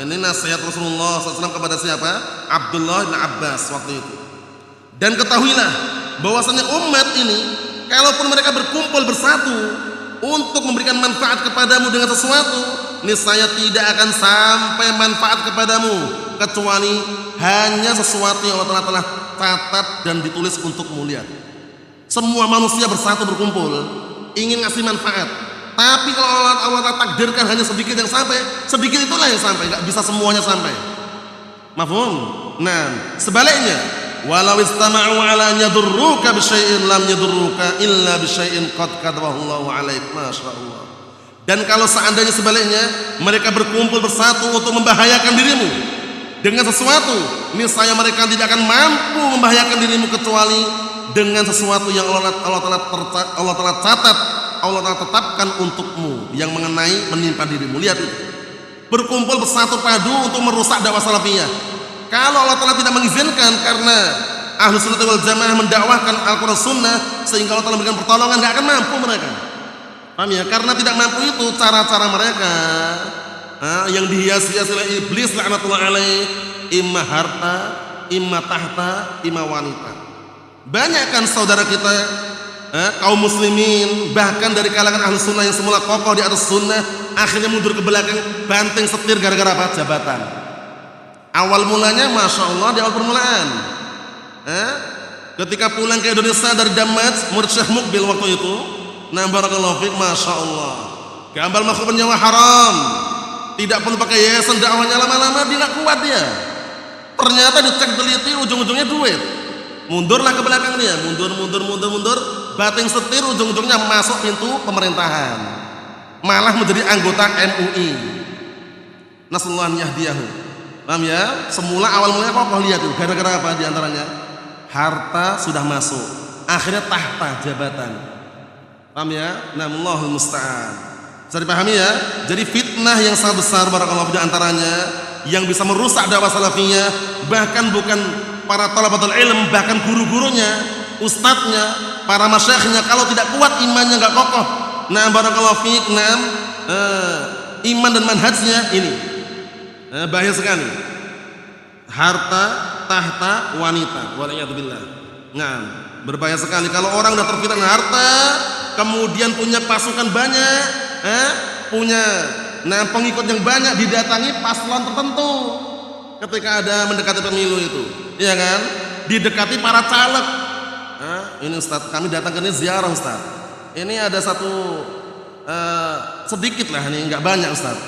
ini nasihat Rasulullah SAW kepada siapa? Abdullah bin Abbas waktu itu. Dan ketahuilah bahwasanya umat ini, kalaupun mereka berkumpul bersatu untuk memberikan manfaat kepadamu dengan sesuatu, niscaya tidak akan sampai manfaat kepadamu kecuali hanya sesuatu yang Allah telah catat dan ditulis untukmu. Lihat, semua manusia bersatu berkumpul ingin ngasih manfaat, tapi kalau Allah takdirkan hanya sedikit yang sampai, sedikit itulah yang sampai, nggak bisa semuanya sampai. Mafhum? Nah, sebaliknya, walau istama'u ala an yadurruka bi syai'in lam yadurruka illa bi syai'in qad katabahu Allahu 'alaik. Masyaallah. Dan kalau seandainya sebaliknya, mereka berkumpul bersatu untuk membahayakan dirimu dengan sesuatu, niscaya mereka tidak akan mampu membahayakan dirimu kecuali dengan sesuatu yang Allah telah catat, Allah telah tetapkan untukmu yang mengenai menimpa dirimu. Lihat itu. Berkumpul bersatu padu untuk merusak dakwah salafiyah. Kalau Allah telah tidak mengizinkan karena Ahlus Sunnah wal Jamaah mendakwahkan Al-Qur'an Sunnah, sehingga Allah telah memberikan pertolongan, enggak akan mampu mereka. Paham ya? Karena tidak mampu itu cara-cara mereka yang dihias-hias oleh iblis laknatullah alaih, imma harta, imma tahta, imma wanita. Banyak kan saudara kita kaum muslimin, bahkan dari kalangan Ahlus Sunnah yang semula kokoh di atas sunnah, akhirnya mundur ke belakang, banting setir gara-gara apa? Jabatan. Awal mulanya Masya Allah di awal permulaan. Ketika pulang ke Indonesia dari Damas, murid Syekh Mukbil waktu itu, nah barakallahu fiik, Masya Allah, gambar makhluk bernyawa haram, tidak perlu pakai yayasan, dakwahnya lama-lama dia nggak kuat dia. Ternyata dicek teliti ujung-ujungnya duit. Mundurlah ke belakang dia, mundur, bating setir, ujung-ujungnya masuk pintu pemerintahan, malah menjadi anggota MUI. Nasallahu an yahdiyahu. Paham ya? Semula awal mulanya kokoh, lihat tuh, gara-gara apa diantaranya? Harta sudah masuk, akhirnya tahta jabatan. Paham ya? Nallahul musta'an. Bisa dipahami ya? Jadi fitnah yang sangat besar barakallahu di antaranya yang bisa merusak dakwah salafiyah, bahkan bukan para thalabatul ilm, bahkan guru-gurunya, ustadznya, para masyayikhnya, kalau tidak kuat imannya, nggak kokoh, nah barakallahu fiik, iman dan manhajnya ini bahaya sekali. Harta, tahta, wanita, waliyadzubillah. Nah, berbahaya sekali kalau orang udah terfitnah dengan harta, kemudian punya pasukan banyak, punya pengikut yang banyak, didatangi paslon tertentu ketika ada mendekati pemilu itu, iya kan? Didekati para caleg. Ini Ustaz, kami datang ke ini ziarah Ustaz. Ini ada satu sedikit lah, ini nggak banyak Ustaz.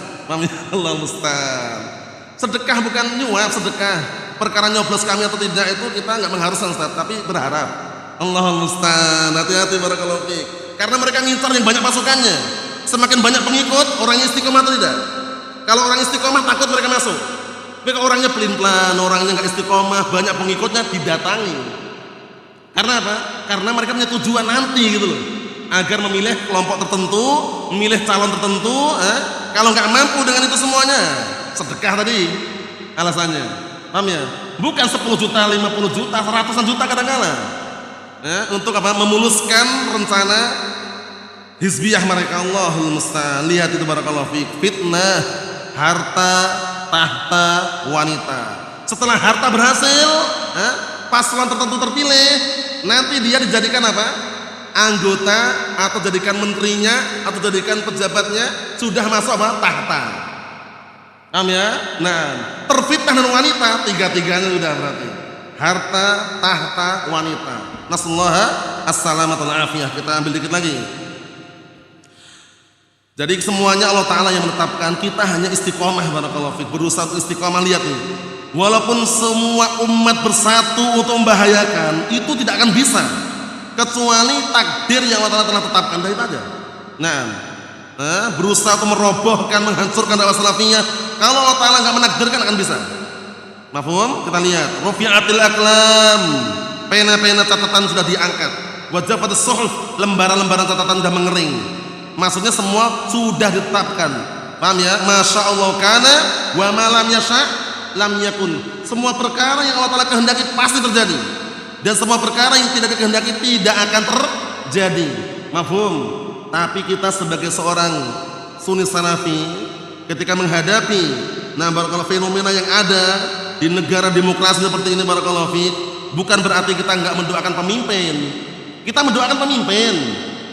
Allah musta'an. Sedekah bukan nyuap, sedekah. Perkara nyoblos kami atau tidak itu kita nggak mengharuskan Ustaz, tapi berharap. Allahul musta'an. Hati-hati barakallahu fiik. Karena mereka ngincar yang banyak pasukannya. Semakin banyak pengikut, orangnya istiqomah atau tidak? Kalau orang istiqomah takut mereka masuk. Tapi kalau orangnya pelin-pelan, orangnya nggak istiqomah, banyak pengikutnya, didatangi. Karena apa? Karena mereka punya tujuan nanti gitu loh. Agar memilih kelompok tertentu, memilih calon tertentu. Kalau nggak mampu dengan itu semuanya, sedekah tadi alasannya. Paham ya? Bukan 10 juta, 50 juta, 100-an juta kadang-kadang. Untuk apa? Memuluskan rencana hizbiyah mereka. Allahul musta'an. Lihat itu barakallahu fiik. Fitnah, harta, tahta, wanita. Setelah harta berhasil, paslon tertentu terpilih, nanti dia dijadikan apa? Anggota, atau jadikan menterinya, atau jadikan pejabatnya, sudah masuk apa? Tahta. Paham ya? Nah, terfitnah dengan wanita, tiga-tiganya sudah berarti. Harta, tahta, wanita. Nasallahu as-salamata wal afiyah. Kita ambil dikit lagi. Jadi semuanya Allah Ta'ala yang menetapkan, kita hanya istiqomah barakallahu fiik, berusaha untuk istiqomah. Lihat nih, walaupun semua umat bersatu untuk membahayakan, itu tidak akan bisa kecuali takdir yang Allah Ta'ala telah tetapkan dari saja. Nah, berusaha untuk merobohkan, menghancurkan dakwah salafiyah, kalau Allah Ta'ala nggak menakdirkan akan bisa. Mafhum? Kita lihat, rufi'atil aqlam, pena-pena catatan sudah diangkat, wajafatis suhuf, lembaran-lembaran catatan sudah mengering. Maksudnya semua sudah ditetapkan. Paham ya? Masya Allah kana wa ma lam yasha lam yakun. Semua perkara yang Allah Ta'ala kehendaki pasti terjadi, dan semua perkara yang tidak dikehendaki tidak akan terjadi. Mafhum? Tapi kita sebagai seorang sunni salafi, ketika menghadapi barakallahu fenomena yang ada di negara demokrasi seperti ini barakallahu fiik, bukan berarti kita enggak mendoakan pemimpin. Kita mendoakan pemimpin,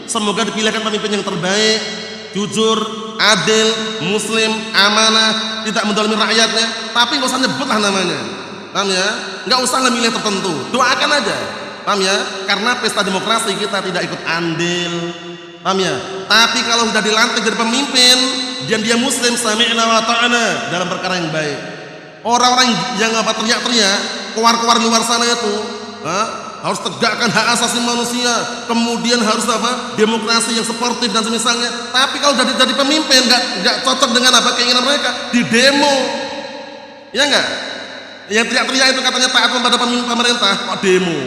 semoga dipilihkan pemimpin yang terbaik, jujur, adil, muslim, amanah, tidak mendolimi rakyatnya. Tapi nggak usah nyebutlah namanya. Paham ya? Nggak usah memilih tertentu, doakan aja. Paham ya? Karena pesta demokrasi kita tidak ikut andil. Paham ya? Tapi kalau sudah dilantik jadi pemimpin dan dia muslim, sami'na wa ta'ana, dalam perkara yang baik. Orang-orang yang apa teriak-teriak keluar-keluar di luar sana itu, harus tegakkan hak asasi manusia, kemudian harus apa? Demokrasi yang sportif dan semisalnya. Tapi kalau jadi pemimpin nggak cocok dengan apa keinginan mereka, di demo. Ya enggak? Yang teriak-teriak itu katanya taat kepada pemerintah, kok demo?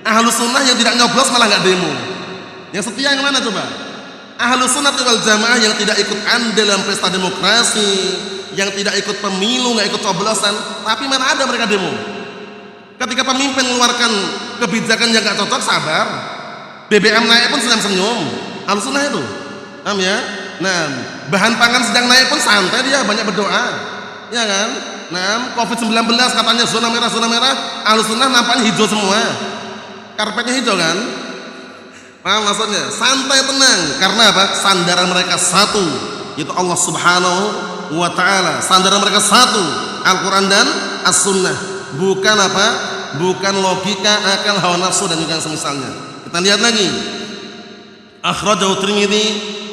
Ahlus sunnah yang tidak nyoblos malah nggak demo. Yang setia yang mana coba? Ahlus sunnah wal jamaah yang tidak ikut andil dalam pesta demokrasi, yang tidak ikut pemilu, nggak ikut coblosan, tapi mana ada mereka demo? Ketika pemimpin mengeluarkan kebijakan yang nggak cocok, sabar. BBM naik pun senyum-senyum. Ahlus sunnah itu, paham ya? Nah, bahan pangan sedang naik pun santai dia, banyak berdoa, ya kan? Nah, COVID-19 katanya zona merah, Ahlus sunnah nampaknya hijau semua, karpetnya hijau kan? Paham maksudnya? Santai, tenang. Karena apa? Sandaran mereka satu, yaitu Allah Subhanahu wa Ta'ala. Sandaran mereka satu, Al-Quran dan as-sunnah, bukan apa? Bukan logika, akal, hawa nafsu dan juga semisalnya. Kita lihat lagi. Akhrajahu Tirmidzi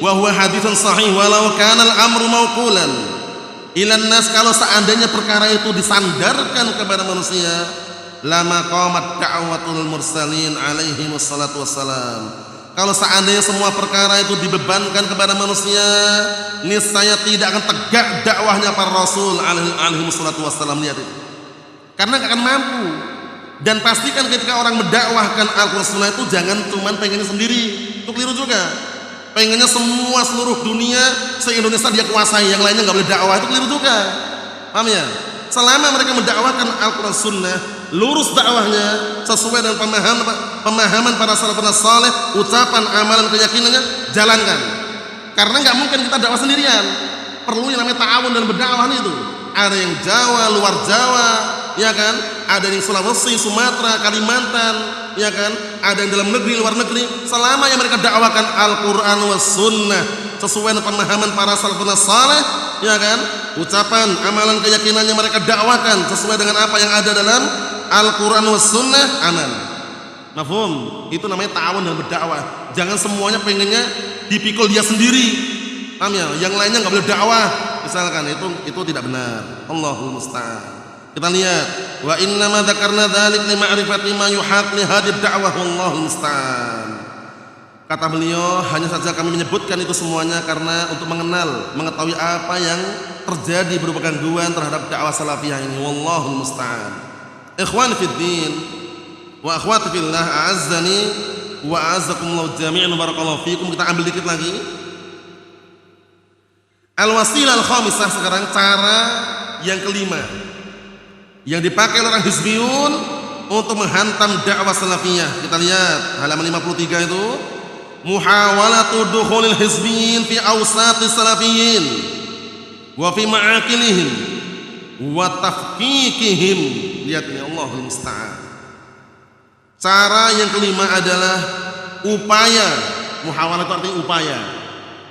wa huwa haditsun sahih walau kana al-amru mauqulan ila nas, kalau seandainya perkara itu disandarkan kepada manusia, lama qamat da'watul mursalin alaihi wassalatu wassalam. Kalau seandainya semua perkara itu dibebankan kepada manusia, niscaya tidak akan tegak dakwahnya para rasul alaihi wassalatu wassalam. Lihat itu. Karena gak akan mampu. Dan pastikan ketika orang mendakwahkan Al-Quran Sunnah itu jangan cuma pengennya sendiri, itu keliru juga. Pengennya semua seluruh dunia se-Indonesia dia kuasai, yang lainnya gak boleh dakwah, itu keliru juga. Paham ya? Selama mereka mendakwahkan Al-Quran Sunnah, lurus dakwahnya sesuai dengan pemahaman para salafun saleh, ucapan, amalan, keyakinannya, jalankan. Karena nggak mungkin kita dakwah sendirian, perlu yang namanya ta'awun dan berdakwah itu. Ada yang Jawa, luar Jawa, ya kan? Ada yang Sulawesi, Sumatera, Kalimantan, ya kan? Ada yang dalam negeri, luar negeri. Selama yang mereka dakwakan Al-Quran was Sunnah sesuai dengan pemahaman para salafun saleh, ya kan? Ucapan, amalan, keyakinannya mereka dakwakan sesuai dengan apa yang ada dalam Al-Quran was Sunnah, aman. Mafhum? Itu namanya ta'awun dalam berdakwah. Jangan semuanya pengennya dipikul dia sendiri. Paham ya? Yang lainnya nggak boleh dakwah. Misalkan itu tidak benar. Allahul musta'an. Kita lihat, wa inna ma dzakarna dzalik li ma'rifati ma yuhaq li hadhihi da'wah wallahul musta'an. Kata beliau, hanya saja kami menyebutkan itu semuanya karena untuk mengenal, mengetahui apa yang terjadi berupa gangguan terhadap dakwah salafiyah ini. Wallahul musta'an. Ikhwan fid din wa akhwati fillah, a'azzani wa a'azzakumullah jami'an, barakallahu fikum. Kita ambil dikit lagi. Al-wasilah al-khamisah, sekarang cara yang kelima yang dipakai oleh orang hizbiyun untuk menghantam dakwah salafiyah. Kita lihat halaman 53 itu. Muhawalatu dukhulil hizbiyyin fi awsatis salafiyyin wa fi ma'aqilihim wa tafkikihim. Lihat ini, Allahul musta'an. Cara yang kelima adalah upaya. Muhawalah itu artinya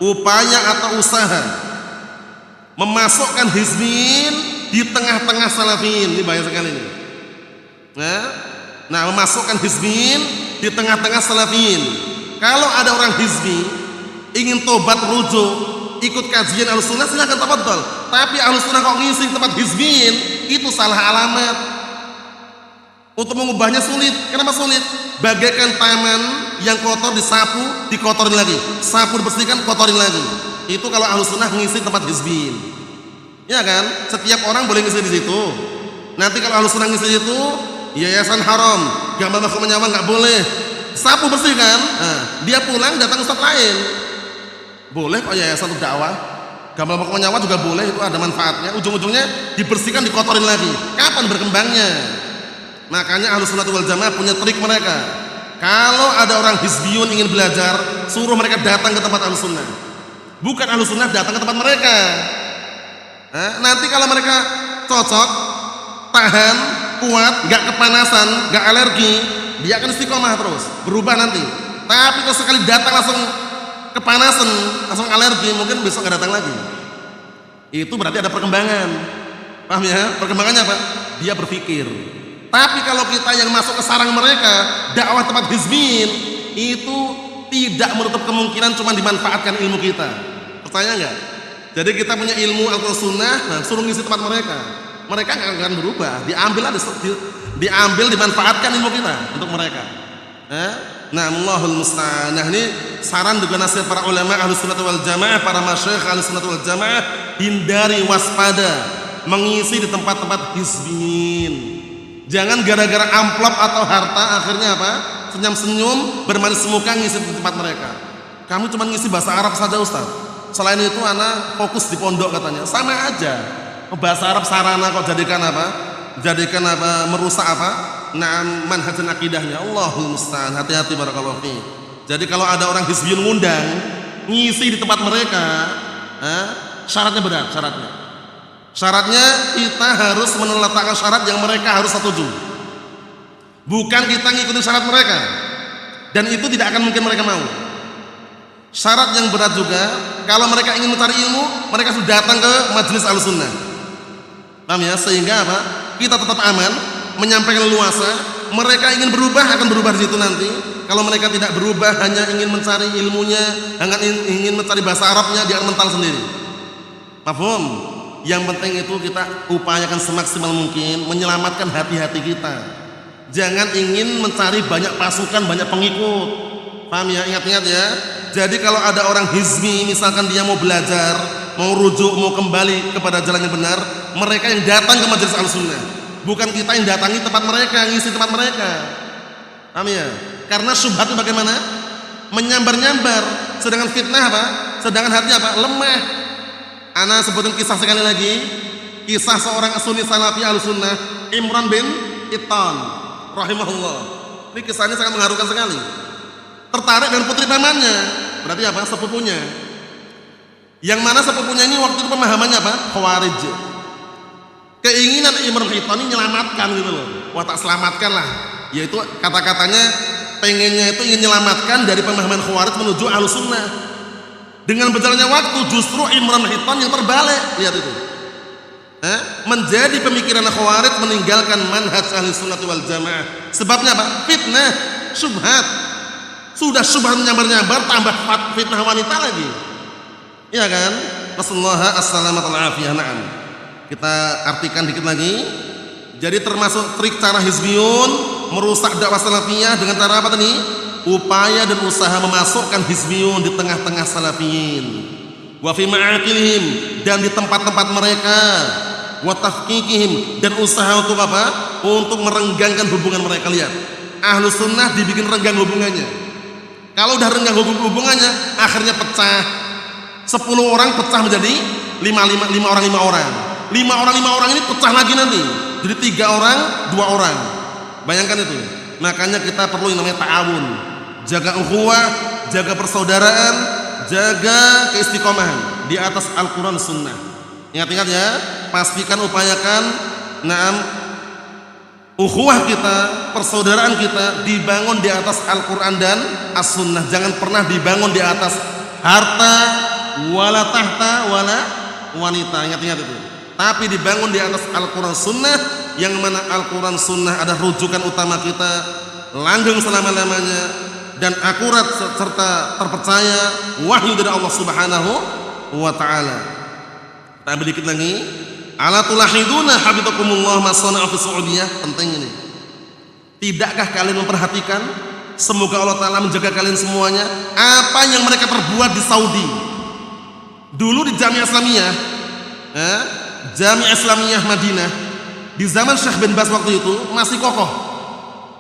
upaya atau usaha memasukkan hizbiyyin di tengah-tengah salafiyin. Ini bahaya sekali ini. Nah, memasukkan hizbiyyin di tengah-tengah salafiyin. Kalau ada orang hizbi ingin tobat, rujuk, ikut kajian Ahlussunnah, silahkan tafadhol. Tapi Ahlussunnah kok ngisi tempat hizbiyyin, itu salah alamat. Untuk mengubahnya sulit. Kenapa sulit? Bagaikan taman yang kotor disapu, dikotorin lagi. Sapu dibersihkan, kotorin lagi. Itu kalau Ahlussunnah ngisi tempat hizbiyyin. Ya kan? Setiap orang boleh ngisi di situ. Nanti kalau Ahlussunnah ngisi di situ, yayasan haram, gambar makhluk menyawa nggak boleh. Sapu bersihkan. Nah, dia pulang datang ustaz lain. Boleh kok yayasan untuk dakwah. Gambar makhluk menyawa juga boleh, itu ada manfaatnya. Ujung-ujungnya dibersihkan, dikotorin lagi. Kapan berkembangnya? Makanya Ahlussunnah wal Jamaah punya trik mereka. Kalau ada orang hizbiyun ingin belajar, suruh mereka datang ke tempat Ahlussunnah. Bukan Ahlussunnah datang ke tempat mereka. Nanti kalau mereka cocok, tahan, kuat, gak kepanasan, gak alergi, dia akan istiqomah terus, berubah nanti. Tapi kalau sekali datang langsung kepanasan, langsung alergi, mungkin besok gak datang lagi. Itu berarti ada perkembangan. Paham ya? Perkembangannya apa? Dia berpikir. Tapi kalau kita yang masuk ke sarang mereka, dakwah tempat hizbiyyin, itu tidak menutup kemungkinan cuma dimanfaatkan ilmu kita. Percaya nggak? Jadi kita punya ilmu Al-Quran Sunnah, nah, suruh ngisi tempat mereka. Mereka nggak akan berubah. Diambil, dimanfaatkan ilmu kita untuk mereka. Nah, Allahul musta'an. Nah, ini saran juga nasihat para ulama Ahlussunnah wal Jamaah, para masyayikh Ahlussunnah wal Jamaah, hindari, waspada mengisi di tempat-tempat hizbiyyin. Jangan gara-gara amplop atau harta akhirnya apa? Senyum-senyum, bermanis muka ngisi di tempat mereka. Kamu cuma ngisi bahasa Arab saja Ustaz. Selain itu anak fokus di pondok katanya. Sama aja. Bahasa Arab sarana kok jadikan apa? Jadikan apa? Merusak apa? Nah, manhaj akidahnya. Allahul musta'an. Hati-hati barakallahu fi. Jadi kalau ada orang hizbiyun ngundang ngisi di tempat mereka, syaratnya berat, syaratnya kita harus meletakkan syarat yang mereka harus setuju. Bukan kita ngikutin syarat mereka. Dan itu tidak akan mungkin mereka mau. Syarat yang berat juga, kalau mereka ingin mencari ilmu, mereka sudah datang ke majelis Ahlussunnah. Paham ya? Sehingga apa? kita tetap aman, menyampaikan leluasa. Mereka ingin berubah akan berubah di situ nanti. Kalau mereka tidak berubah, hanya ingin mencari ilmunya, hanya ingin mencari bahasa Arabnya, dia akan mental sendiri. Paham? Yang penting itu kita upayakan semaksimal mungkin menyelamatkan hati-hati kita. Jangan ingin mencari banyak pasukan, banyak pengikut. Paham ya? Ingat-ingat ya. Jadi kalau ada orang hizmi, misalkan dia mau belajar, mau rujuk, mau kembali kepada jalan yang benar, mereka yang datang ke majelis Ahlussunnah, bukan kita yang datangi tempat mereka, ngisi tempat mereka. Paham ya? Karena syubhat itu bagaimana? Menyambar-nyambar. Sedangkan fitnah apa? Sedangkan hati apa? Lemah. Ana sebutin kisah sekali lagi. Kisah seorang sunni salafi Ahlussunnah, Imran bin Ittan rahimahullah. Ini kisahnya sangat mengharukan sekali. Tertarik dengan putri pamannya, berarti apa? Sepupunya. Yang mana sepupunya ini waktu itu pemahamannya apa? Khawarij. Keinginan Imran bin Ittan ini menyelamatkan gitu loh. Wah, tak selamatkan lah. Yaitu kata-katanya pengennya itu ingin menyelamatkan dari pemahaman Khawarij menuju Ahlussunnah. Dengan berjalannya waktu justru Imran bin Ittan yang terbalik. Lihat itu. Menjadi pemikiran Khawarij, meninggalkan manhaj Ahlussunnah wal Jamaah. Sebabnya apa? Fitnah, syubhat. Sudah syubhat menyambar-nyambar, tambah fitnah wanita lagi. Iya kan? Rasulullah as-salamatu al-afiyah. Na'am. Kita artikan dikit lagi. Jadi termasuk trik cara hizbiyun merusak dakwah salafiyah dengan cara apa tadi? Upaya dan usaha memasukkan hizbiyun di tengah-tengah salafiyin. Wa fi ma'aqilihim, dan di tempat-tempat mereka. Wa tafkikihim, dan usaha untuk apa? Untuk merenggangkan hubungan mereka. Lihat, Ahlussunnah dibikin renggang hubungannya. Kalau udah renggang hubungannya, akhirnya pecah. 10 orang pecah menjadi 5 orang 5 orang. 5 orang ini pecah lagi nanti. Jadi 3 orang 2 orang. Bayangkan itu. Makanya kita perlu yang namanya ta'awun. Jaga ukhuwah, jaga persaudaraan, jaga keistiqomahan di atas Al-Quran Sunnah. Ingat-ingat ya, pastikan upayakan ukhuwah kita, persaudaraan kita dibangun di atas Al-Quran dan As-Sunnah. Jangan pernah dibangun di atas harta, wala tahta, wala wanita. Ingat-ingat itu. Tapi dibangun di atas Al-Quran Sunnah, yang mana Al-Quran Sunnah ada rujukan utama kita, langgeng selama-lamanya, dan akurat serta terpercaya, wahyu dari Allah Subhanahu wa ta'ala. Kita ambil dikit lagi. Ala tulahiduna habitakumullah masana'a fi Saudiyah. Penting ini. Tidakkah kalian memperhatikan, semoga Allah Ta'ala menjaga kalian semuanya, apa yang mereka perbuat di Saudi. Dulu di Jami'ah Islamiyah, Jami'ah Islamiyah Madinah, di zaman Syekh bin Baz waktu itu masih kokoh.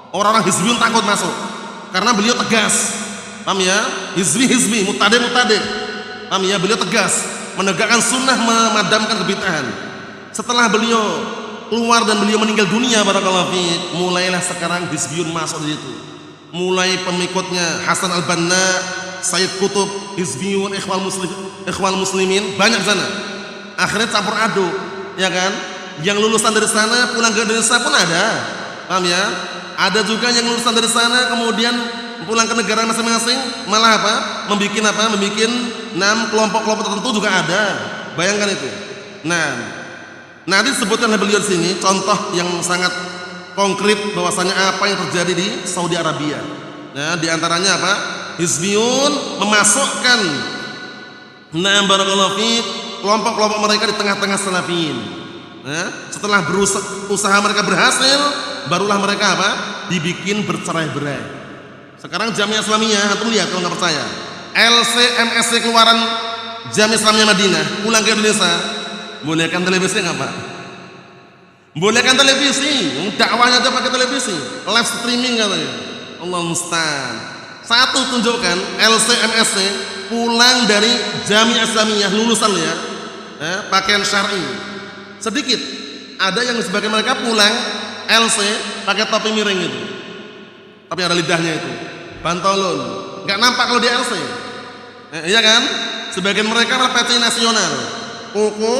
Orang-orang hizbiyun takut masuk karena beliau tegas. Paham ya? Hizbi, mutade. Paham ya? Beliau tegas menegakkan sunnah, memadamkan kebid'ahan. Setelah beliau keluar dan beliau meninggal dunia, barakallahu fiik, mulailah sekarang hizbiyun masuk di situ. Mulai pengikutnya Hasan al-Banna, Sayyid Qutb, hizbiyun, ikhwal muslimin, banyak sana. Akhirnya campur aduk, ya kan? Yang lulusan dari sana pulang ke Indonesia pun ada. Paham ya? Ada juga yang lulusan dari sana kemudian pulang ke negara masing-masing, malah apa? Membikin kelompok-kelompok tertentu juga ada. Bayangkan itu. Nah, nanti disebutkan oleh beliau di sini contoh yang sangat konkret bahwasanya apa yang terjadi di Saudi Arabia. Nah, di antaranya apa? Hizbiyun memasukkan barakallahu fiik, kelompok-kelompok mereka di tengah-tengah salafiyin. Setelah berusaha mereka berhasil, barulah mereka apa? Dibikin bercerai-berai. Sekarang Jami'ah Islamiyah, antum lihat kalau nggak percaya. LCMSC keluaran Jami'ah Islamiyah Madinah pulang ke Indonesia, bolehkan televisi nggak Pak? Bolehkan televisi, dakwahnya aja pakai televisi, live streaming katanya. Allah musta'an. Satu, tunjukkan LCMSC pulang dari Jami'ah Islamiyah lulusan ya, pakaian syar'i. Sedikit ada yang sebagian mereka pulang LC pakai topi miring itu, tapi ada lidahnya itu, pantolon, nggak nampak kalau di LC. Iya kan? Sebagian mereka peci nasional, koko,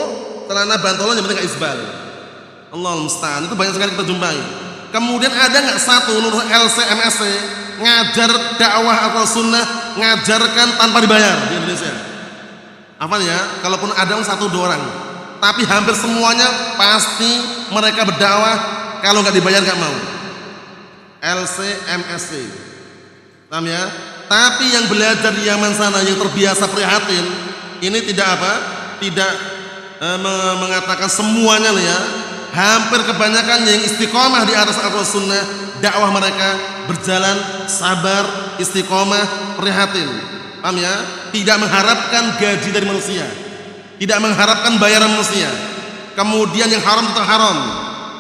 celana bantolon yang penting nggak isbal. Allah musta'an, itu banyak sekali kita jumpai. Kemudian ada nggak satu lulus LCMSC ngajar dakwah atau sunnah, ngajarkan tanpa dibayar di Indonesia? Apa ya? Kalaupun ada 1-2 orang, Tapi hampir semuanya pasti mereka berdakwah kalau nggak dibayar nggak mau. LC, MSc. Paham ya? Tapi yang belajar di Yaman sana yang terbiasa prihatin, ini tidak apa? Tidak mengatakan semuanya nih ya. Hampir kebanyakan yang istiqomah di atas Al-Qur'an Sunnah, dakwah mereka berjalan sabar, istiqomah, prihatin. Paham ya? Tidak mengharapkan gaji dari manusia, tidak mengharapkan bayaran manusia. Kemudian yang haram tetap haram,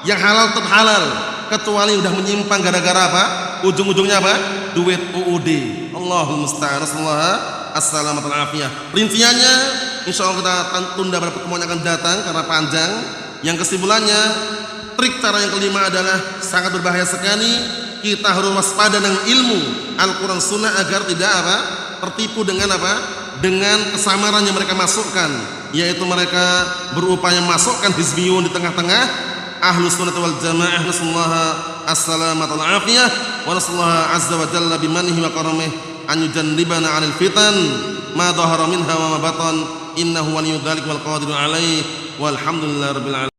yang halal tetap halal, kecuali udah menyimpang gara-gara apa? Ujung-ujungnya apa? Duit UUD. Allahul musta'an. Assalamualaikum warahmatullahi. Rinciannya insyaallah kita tunda pada pertemuan yang akan datang karena panjang. Yang kesimpulannya, trik cara yang kelima adalah sangat berbahaya sekali. Kita harus waspada dengan ilmu Al-Quran Sunnah agar tidak apa? Tertipu dengan apa? Dengan kesamaran yang mereka masukkan, yaitu mereka berupaya masukkan hizbiyun di tengah-tengah Ahlus Sunnah wal Jamaah. Nasallaha as-salamata wal afiyah wa nasallaha azza wa jalla bimanihi wa karamih an yujannibana 'anil fitan ma dhahara minha wa ma batan innahu waliyyu dzalika wal qadiru 'alaihi walhamdulillahi rabbil alamin.